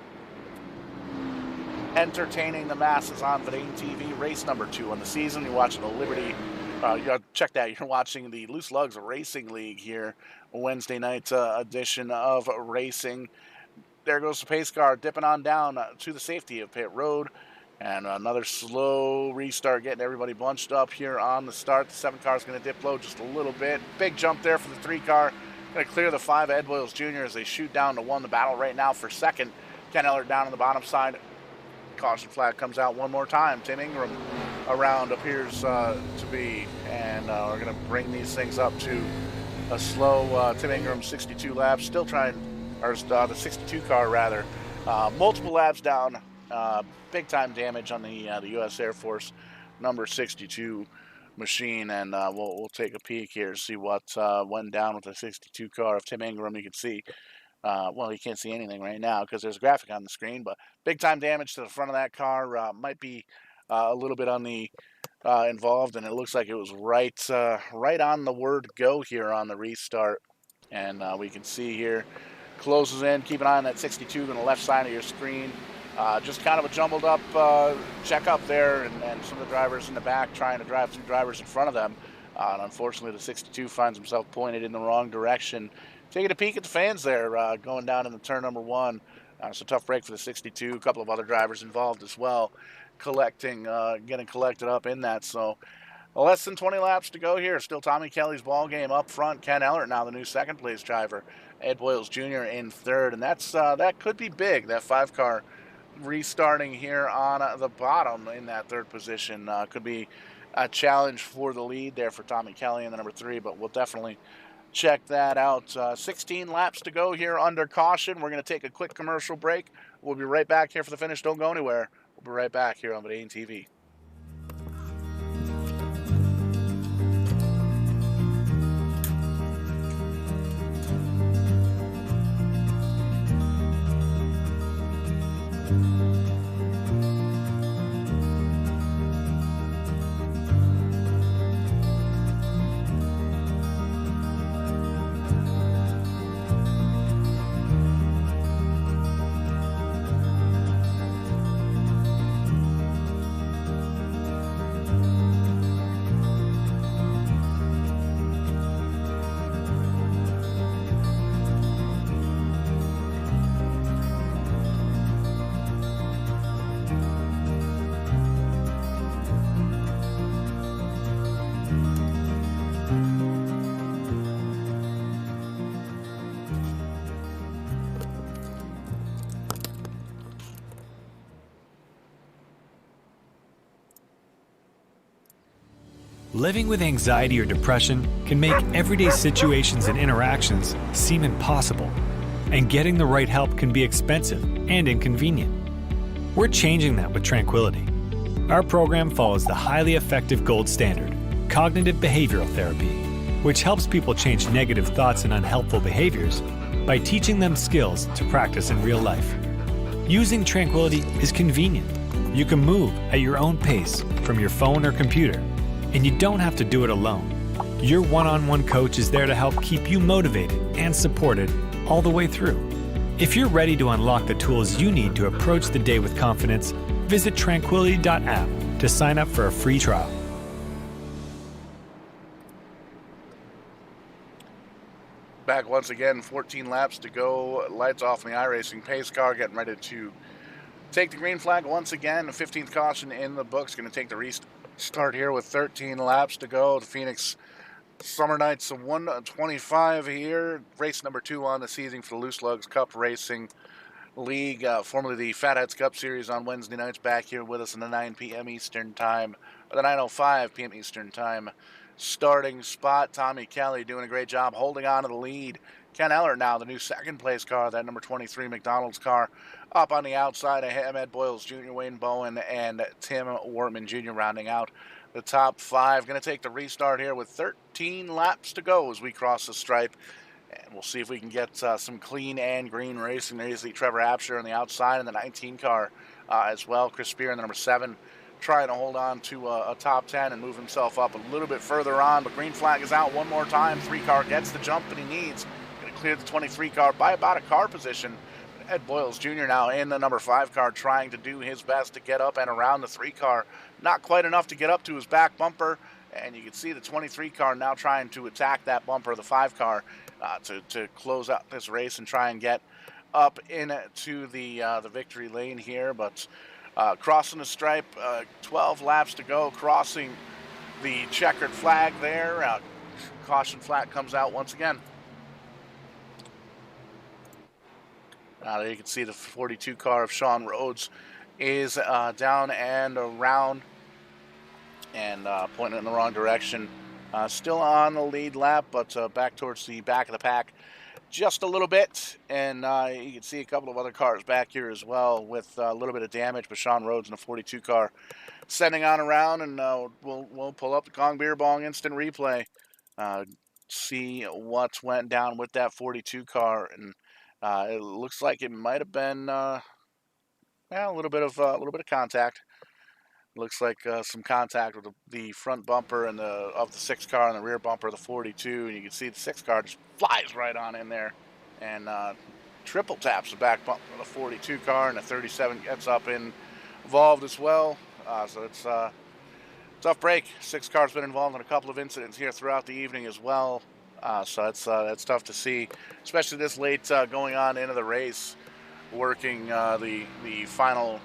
entertaining the masses on Verdane TV. Race number 2 on the season. You're watching the Liberty. Check that. You're watching the Loose Lugz Racing League here, Wednesday night edition of racing. There goes the pace car dipping on down to the safety of pit road. And another slow restart, getting everybody bunched up here on the start. The 7 car is going to dip low just a little bit. Big jump there for the 3 car. Going to clear the 5 Ed Boyles Jr. as they shoot down to 1. The battle right now for second. Ken Ellert down on the bottom side. Caution flag comes out one more time. Tim Ingram around appears to be. And we're going to bring these things up to a slow Tim Ingram 62 laps. Still trying, or the 62 car rather. Multiple laps down. Big time damage on the U.S. Air Force number 62 machine, and we'll take a peek here to see what went down with the 62 car of Tim Ingram. You can see, well, you can't see anything right now because there's a graphic on the screen, but big time damage to the front of that car. Might be a little bit on the involved, and it looks like it was right on the word go here on the restart, and we can see here closes in. Keep an eye on that 62 on the left side of your screen. Just kind of a jumbled up checkup there, and some of the drivers in the back trying to drive through drivers in front of them. And unfortunately, the 62 finds himself pointed in the wrong direction. Taking a peek at the fans there, going down into turn number 1. It's a tough break for the 62. A couple of other drivers involved as well, getting collected up in that. So less than 20 laps to go here. Still Tommy Kelly's ball game up front. Ken Ellert now the new second place driver. Ed Boyles Jr. in third, and that could be big. That 5 car restarting here on the bottom in that third position could be a challenge for the lead there for Tommy Kelly in the number 3, but we'll definitely check that out. 16 laps to go here under caution. We're going to take a quick commercial break. We'll be right back here for the finish. Don't go anywhere. We'll be right back here on Verdane TV. Living with anxiety or depression can make everyday situations and interactions seem impossible, and getting the right help can be expensive and inconvenient. We're changing that with Tranquility. Our program follows the highly effective gold standard, cognitive behavioral therapy, which helps people change negative thoughts and unhelpful behaviors by teaching them skills to practice in real life. Using Tranquility is convenient. You can move at your own pace from your phone or computer, and you don't have to do it alone. Your one-on-one coach is there to help keep you motivated and supported all the way through. If you're ready to unlock the tools you need to approach the day with confidence, visit tranquility.app to sign up for a free trial. Back once again, 14 laps to go. Lights off in the iRacing pace car, getting ready to take the green flag once again. The 15th caution in the books, going to take the restart here with 13 laps to go. The Phoenix Summer Nights of 125 here. Race number 2 on the season for the Loose Lugz Cup Racing League, formerly the Fatheads Cup Series on Wednesday nights. Back here with us in the 9 p.m. Eastern Time, or the 9:05 p.m. Eastern Time starting spot. Tommy Kelly doing a great job holding on to the lead. Ken Ellert now the new second place car, that number 23 McDonald's car, up on the outside of him. Ed Boyles Jr., Wayne Bowen, and Tim Wortman Jr. rounding out the top 5. Going to take the restart here with 13 laps to go as we cross the stripe. And we'll see if we can get some clean and green racing. There you see Trevor Absher on the outside in the 19 car as well. Chris Spear in the number 7 trying to hold on to a top 10 and move himself up a little bit further on. But green flag is out one more time. 3 car gets the jump that he needs. Going to clear the 23 car by about a car position. Ed Boyles Jr. now in the number 5 car, trying to do his best to get up and around the 3 car. Not quite enough to get up to his back bumper, and you can see the 23 car now trying to attack that bumper of the 5 car to close out this race and try and get up into the victory lane here. But crossing the stripe, 12 laps to go, crossing the checkered flag there. Caution flag comes out once again. There you can see the 42 car of Sean Rhodes is down and around and pointing in the wrong direction. Still on the lead lap, but back towards the back of the pack just a little bit. And you can see a couple of other cars back here as well with a little bit of damage. But Sean Rhodes in the 42 car sending on around, and we'll pull up the Kong Beer Bong instant replay. See what went down with that 42 car, and it looks like it might have been a little bit of contact. Looks like some contact with the front bumper and of the 6 car and the rear bumper of the 42, and you can see the 6 car just flies right on in there and triple taps the back bumper of the 42 car, and the 37 gets up involved as well. So it's a tough break. 6 car's been involved in a couple of incidents here throughout the evening as well. So that's tough to see, especially this late going on into the race, working the final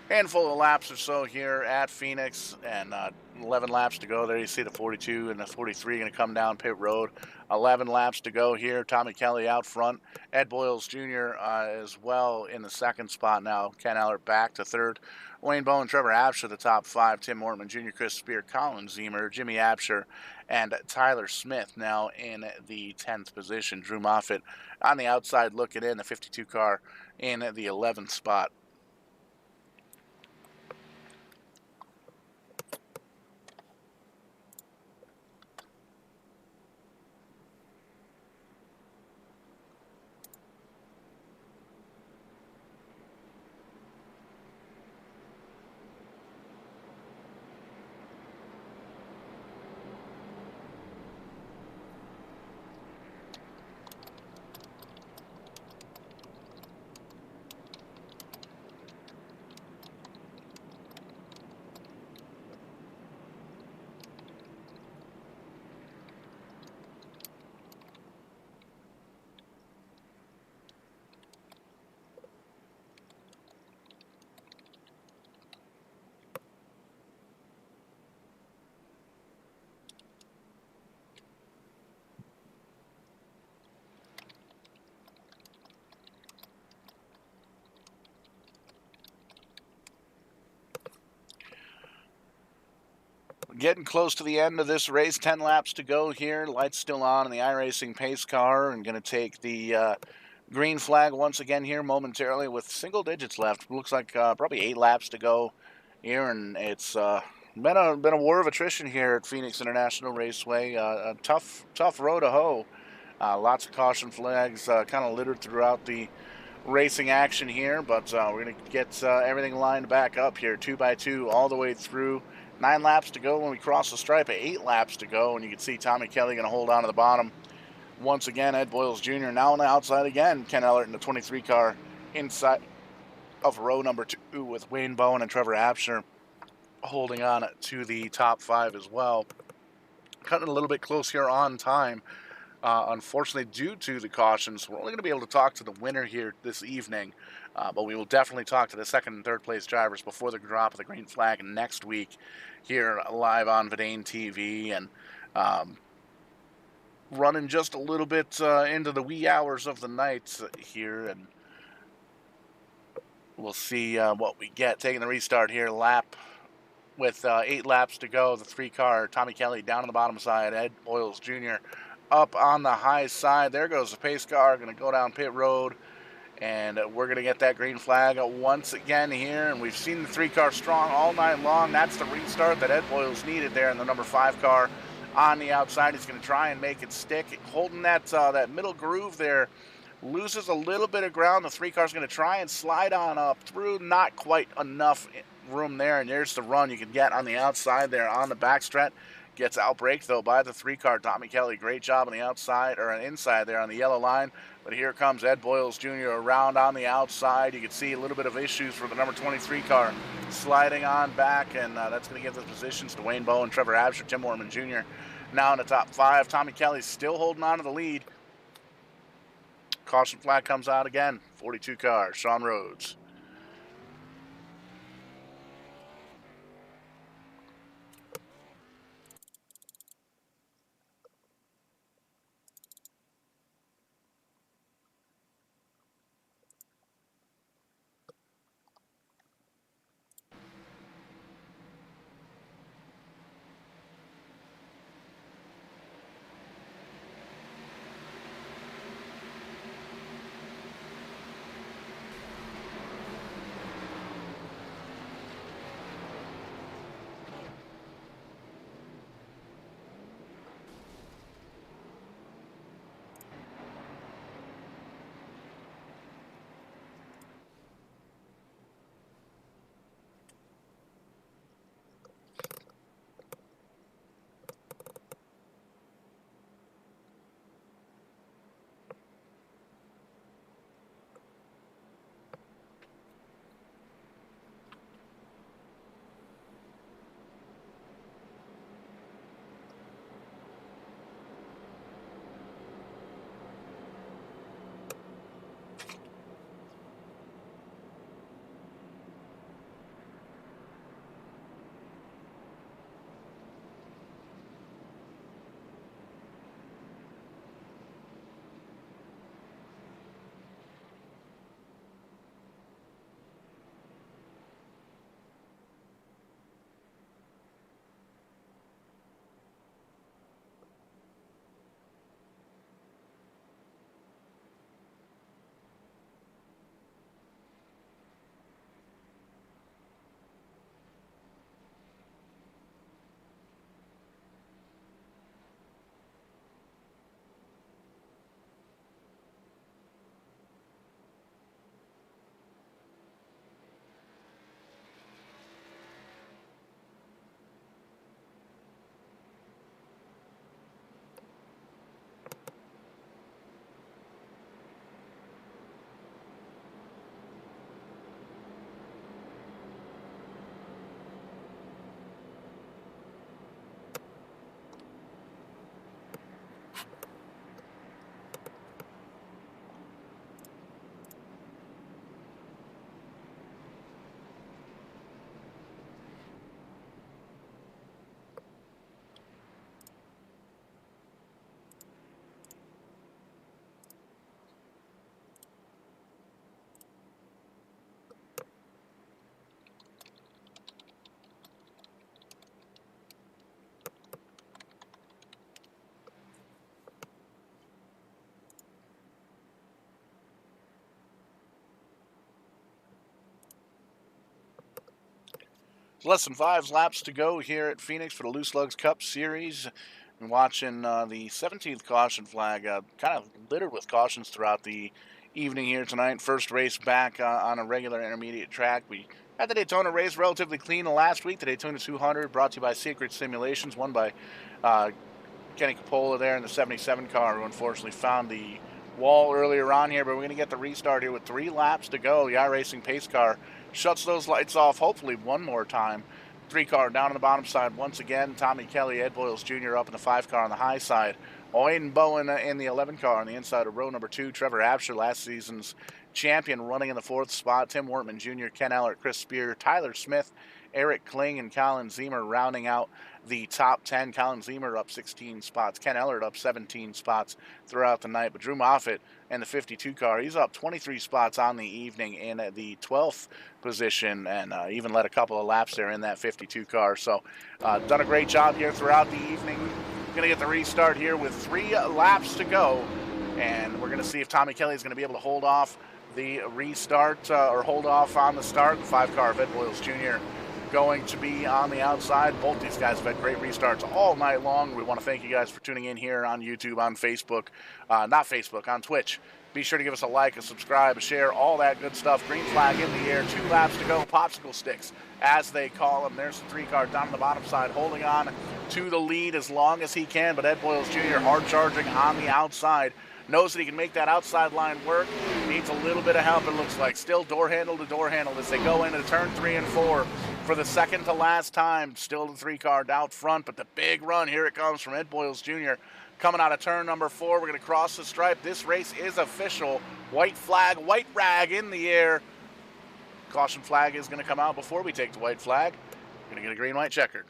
handful of laps or so here at Phoenix, and 11 laps to go. There you see the 42 and the 43 going to come down pit road. 11 laps to go here. Tommy Kelly out front. Ed Boyles Jr. As well in the 2nd spot now. Ken Ellert back to 3rd. Wayne Bowen, Trevor Absher, the top 5. Tim Mortman Jr., Chris Spear, Colin Zemer, Jimmy Absher, and Tyler Smith now in the 10th position. Drew Moffett on the outside looking in, the 52 car in the 11th spot. Getting close to the end of this race. 10 laps to go here. Lights still on in the iRacing pace car, and going to take the green flag once again here momentarily with single digits left. Looks like probably 8 laps to go here, and it's been a war of attrition here at Phoenix International Raceway. A tough row to hoe. Lots of caution flags kind of littered throughout the racing action here, but we're going to get everything lined back up here 2 by 2 all the way through. 9 laps to go when we cross the stripe, 8 laps to go, and you can see Tommy Kelly going to hold on to the bottom. Once again, Ed Boyles Jr. now on the outside again. Ken Ellert in the 23 car inside of row number 2 with Wayne Bowen and Trevor Absher holding on to the top 5 as well. Cutting a little bit close here on time. Unfortunately, due to the cautions, we're only going to be able to talk to the winner here this evening, but we will definitely talk to the 2nd and 3rd place drivers before the drop of the green flag next week here live on Verdane TV, and running just a little bit into the wee hours of the night here, and we'll see what we get. Taking the restart here, lap with 8 laps to go. The 3 car, Tommy Kelly down on the bottom side, Ed Boyles Jr. up on the high side. There goes the pace car, going to go down pit road, and we're going to get that green flag once again here, and we've seen the 3 car strong all night long. That's the restart that Ed Boyles needed there in the number 5 car on the outside. He's going to try and make it stick, holding that middle groove there. Loses a little bit of ground. The 3 car's going to try and slide on up through. Not quite enough room there, and there's the run you can get on the outside there on the backstretch. Gets outbraked, though, by the 3-car, Tommy Kelly. Great job on the outside, or inside there on the yellow line. But here comes Ed Boyles Jr. around on the outside. You can see a little bit of issues for the number 23 car sliding on back, and that's going to give the positions to Wayne Bowen, Trevor Absher, Tim Wortman Jr. now in the top 5. Tommy Kelly's still holding on to the lead. Caution flag comes out again. 42 car, Sean Rhodes. Less than 5 laps to go here at Phoenix for the Loose Lugz Cup Series. And watching the 17th caution flag, kind of littered with cautions throughout the evening here tonight. First race back on a regular intermediate track. We had the Daytona race relatively clean last week. The Daytona 200 brought to you by Secret Simulations, won by Kenny Capola there in the 77 car, who unfortunately found the wall earlier on here. But we're going to get the restart here with 3 laps to go. The iRacing pace car shuts those lights off hopefully one more time. 3-car down on the bottom side once again. Tommy Kelly, Ed Boyles Jr. up in the 5-car on the high side. Wayne Bowen in the 11-car on the inside of row number 2. Trevor Absher, last season's champion, running in the 4th spot. Tim Wortman Jr., Ken Ellert, Chris Spear, Tyler Smith, Eric Kling, and Colin Zemer rounding out the top 10. Colin Zemer up 16 spots. Ken Ellert up 17 spots throughout the night. But Drew Moffett in the 52 car, he's up 23 spots on the evening in the 12th position, and even led a couple of laps there in that 52 car. So done a great job here throughout the evening. Going to get the restart here with 3 laps to go, and we're going to see if Tommy Kelly is going to be able to hold off the restart or hold off on the start. The 5-car of Ed Boyles Jr. going to be on the outside. Both these guys have had great restarts all night long. We want to thank you guys for tuning in here on YouTube, on Facebook, not Facebook, on Twitch. Be sure to give us a like, a subscribe, a share, all that good stuff. Green flag in the air, 2 laps to go. Popsicle sticks, as they call them. There's the 3-car down on the bottom side, holding on to the lead as long as he can. But Ed Boyles Jr. hard charging on the outside. Knows that he can make that outside line work. Needs a little bit of help, it looks like. Still door handle to door handle as they go into turn 3 and 4 for the second to last time. Still the 3-car out front, but the big run, here it comes from Ed Boyles Jr. Coming out of turn number 4, we're going to cross the stripe. This race is official. White flag, white rag in the air. Caution flag is going to come out before we take the white flag. We're going to get a green, white checkered.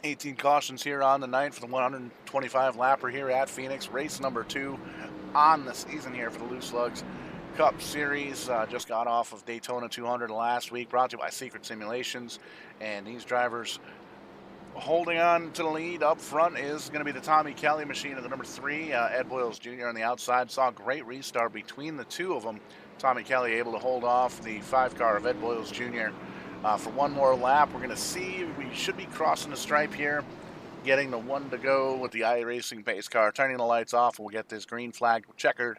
$18 cautions here on the night for the 125 lapper here at Phoenix. Race number 2 on the season here for the Lugz Cup Series. Just got off of Daytona 200 last week, brought to you by Secret Simulations. And these drivers holding on to the lead up front is going to be the Tommy Kelly machine of the number 3, Ed Boyles Jr. on the outside. Saw a great restart between the two of them. Tommy Kelly able to hold off the 5-car of Ed Boyles Jr. For one more lap. We're going to see, we should be crossing the stripe here, getting the 1 to go with the iRacing pace car, turning the lights off. We'll get this green flag checkered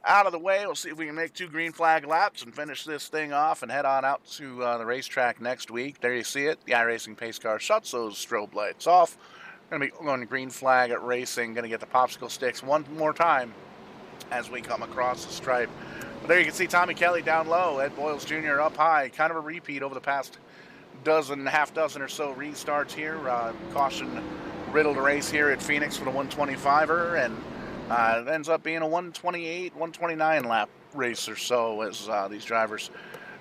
out of the way. We'll see if we can make 2 green flag laps and finish this thing off and head on out to the racetrack next week. There you see it. The iRacing pace car shuts those strobe lights off. Going to be going to green flag at racing. Going to get the popsicle sticks one more time as we come across the stripe. But there you can see Tommy Kelly down low, Ed Boyles Jr. up high. Kind of a repeat over the past half dozen or so restarts here. Caution riddled race here at Phoenix for the 125er, and it ends up being a 128, 129 lap race or so as these drivers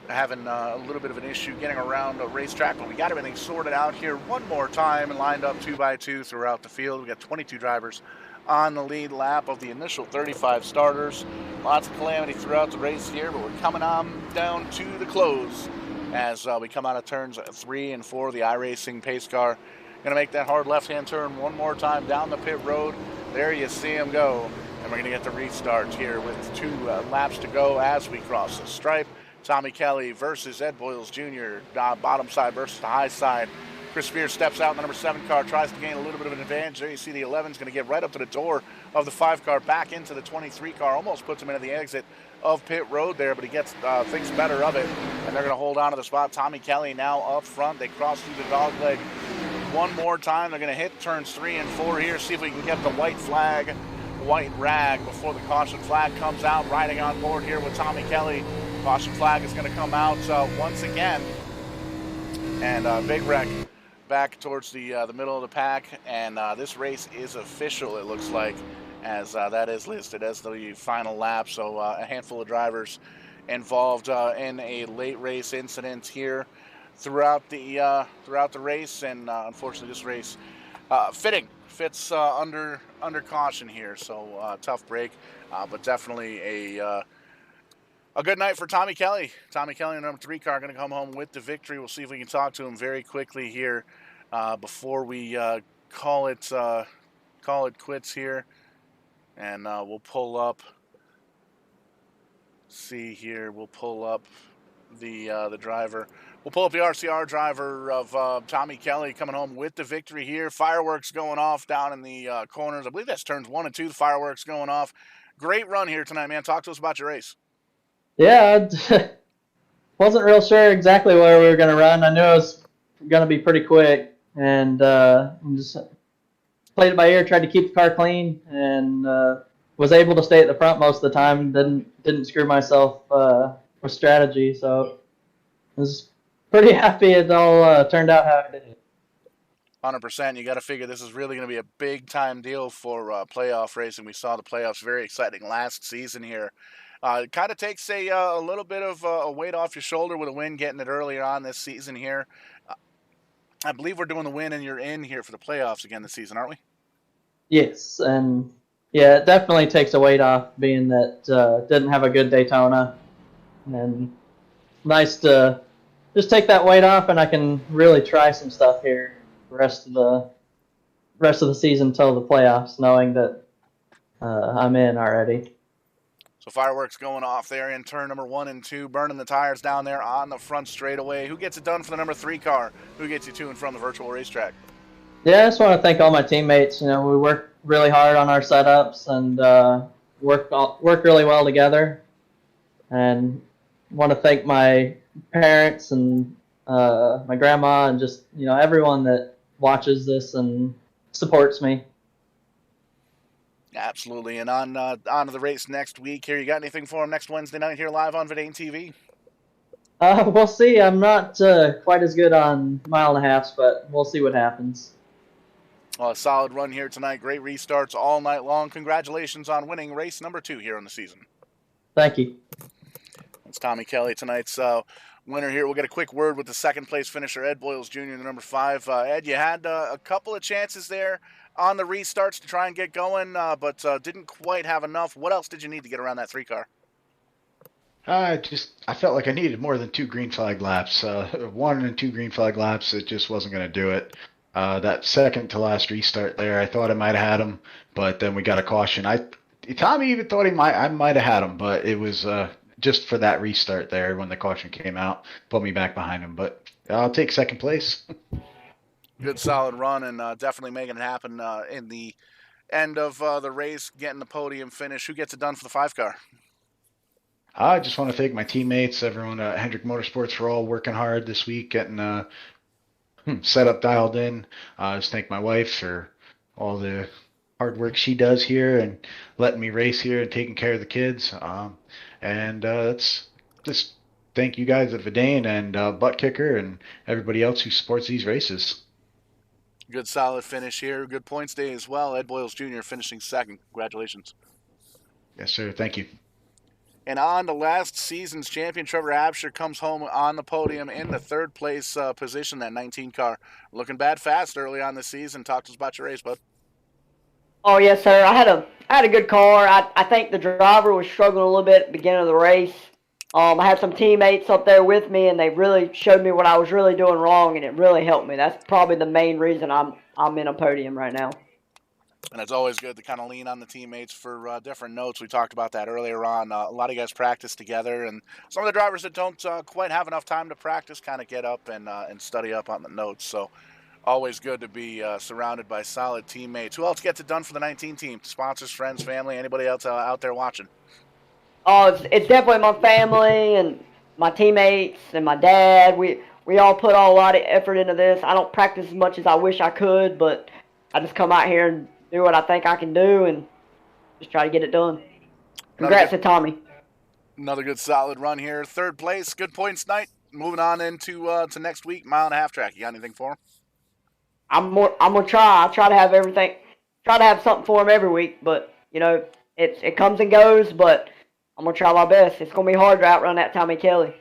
having a little bit of an issue getting around the racetrack. But we got everything sorted out here one more time and lined up 2 by 2 throughout the field. We got 22 drivers on the lead lap of the initial 35 starters. Lots of calamity throughout the race here, but we're coming on down to the close as we come out of turns 3 and 4. The iRacing pace car going to make that hard left-hand turn one more time down the pit road. There you see him go, and we're going to get the restart here with 2 laps to go as we cross the stripe. Tommy Kelly versus Ed Boyles Jr. Bottom side versus the high side. Chris Spears steps out in the number 7 car, tries to gain a little bit of an advantage. There you see the 11 is going to get right up to the door of the 5 car, back into the 23 car, almost puts him into the exit of pit road there, but he gets thinks better of it, and they're going to hold on to the spot. Tommy Kelly now up front. They cross through the dog leg one more time. They're going to hit turns 3 and 4 here, see if we can get the white rag before the caution flag comes out. Riding on board here with Tommy Kelly. Caution flag is going to come out once again, and Big Wreck back towards the middle of the pack, and this race is official, it looks like, as that is listed as the final lap. So a handful of drivers involved in a late race incident here throughout the race, and unfortunately this race fits under caution here. So tough break, but definitely a good night for Tommy Kelly. Tommy Kelly in the number 3 car going to come home with the victory. We'll see if we can talk to him very quickly here before we call it quits here. And we'll pull up. See here, we'll pull up the driver. We'll pull up the RCR driver of Tommy Kelly coming home with the victory here. Fireworks going off down in the corners. I believe that's turns 1 and 2. The fireworks going off. Great run here tonight, man. Talk to us about your race. Yeah, I wasn't real sure exactly where we were going to run. I knew it was going to be pretty quick, and just played it by ear, tried to keep the car clean, and was able to stay at the front most of the time. Didn't screw myself with strategy, so I was pretty happy it all turned out how it did. 100%. You got to figure this is really going to be a big-time deal for playoff racing. We saw the playoffs very exciting last season here. It kind of takes a little bit of a weight off your shoulder with a win, getting it earlier on this season here. I believe we're doing the win and you're in here for the playoffs again this season, aren't we? Yes, and yeah, it definitely takes a weight off being that didn't have a good Daytona. And nice to just take that weight off, and I can really try some stuff here the rest of the season until the playoffs, knowing that I'm in already. So fireworks going off there in turn number 1 and 2, burning the tires down there on the front straightaway. Who gets it done for the number 3 car? Who gets you to and from the virtual racetrack? Yeah, I just want to thank all my teammates. You know, we work really hard on our setups and work really well together. And want to thank my parents and my grandma and just, you know, everyone that watches this and supports me. Absolutely. And on to the race next week here. You got anything for them next Wednesday night here live on Verdane TV? We'll see. I'm not quite as good on mile and a halves, but we'll see what happens. Well, a solid run here tonight. Great restarts all night long. Congratulations on winning race number 2 here on the season. Thank you. It's Tommy Kelly, tonight's winner here. We'll get a quick word with the second place finisher, Ed Boyles Jr., the number 5. Ed, you had a couple of chances there on the restarts to try and get going, but didn't quite have enough. What else did you need to get around that 3 car? I felt like I needed more than 2 green flag laps. 1 and 2 green flag laps, it just wasn't going to do it. That second to last restart there, I thought I might have had him, but then we got a caution. Tommy even thought I might have had him, but it was just for that restart there when the caution came out, put me back behind him. But I'll take second place. Good solid run, and definitely making it happen in the end of the race, getting the podium finish. Who gets it done for the 5 car? I just want to thank my teammates, everyone at Hendrick Motorsports for all working hard this week, getting set up, dialed in. Just thank my wife for all the hard work she does here and letting me race here and taking care of the kids. And it's just thank you guys at Verdane and Butt Kicker and everybody else who supports these races. Good solid finish here. Good points day as well. Ed Boyles Jr. finishing second. Congratulations. Yes, sir. Thank you. And on to last season's champion, Trevor Absher comes home on the podium in the 3rd place position, that 19 car. Looking bad fast early on this season. Talk to us about your race, bud. Oh, yes, sir. I had a good car. I think the driver was struggling a little bit at the beginning of the race. I had some teammates up there with me, and they really showed me what I was really doing wrong, and it really helped me. That's probably the main reason I'm in a podium right now. And it's always good to kind of lean on the teammates for different notes. We talked about that earlier on. A lot of you guys practice together, and some of the drivers that don't quite have enough time to practice kind of get up and study up on the notes. So Always good to be surrounded by solid teammates. Who else gets it done for the 19 team? Sponsors, friends, family, anybody else out there watching? Oh, it's definitely my family and my teammates and my dad. We all put a lot of effort into this. I don't practice as much as I wish I could, but I just come out here and do what I think I can do and just try to get it done. Congrats to Tommy. Another good solid run here. Third place, good points tonight. Moving on into to next week, mile and a half track. You got anything for him? I'm gonna try. I try to have everything. Try to have something for him every week, but you know it comes and goes. But I'm gonna try my best. It's gonna be hard to outrun that Tommy Kelly.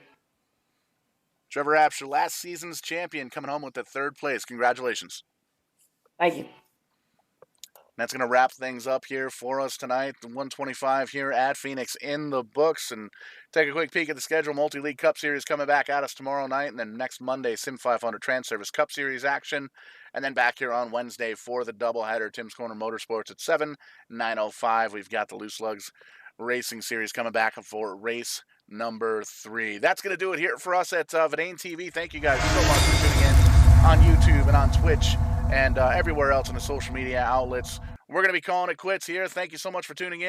Trevor Apsher, last season's champion, coming home with the third place. Congratulations. Thank you. That's going to wrap things up here for us tonight. The 125 here at Phoenix in the books. And take a quick peek at the schedule. Multi-League Cup Series coming back at us tomorrow night. And then next Monday, Sim 500 Trans Service Cup Series action. And then back here on Wednesday for the doubleheader. Tim's Corner Motorsports at 7, 9:05. We've got the Lugz Racing Series coming back for race number 3. That's going to do it here for us at Verdane TV. Thank you guys so much for tuning in on YouTube and on Twitch and everywhere else on the social media outlets. We're going to be calling it quits here. Thank you so much for tuning in.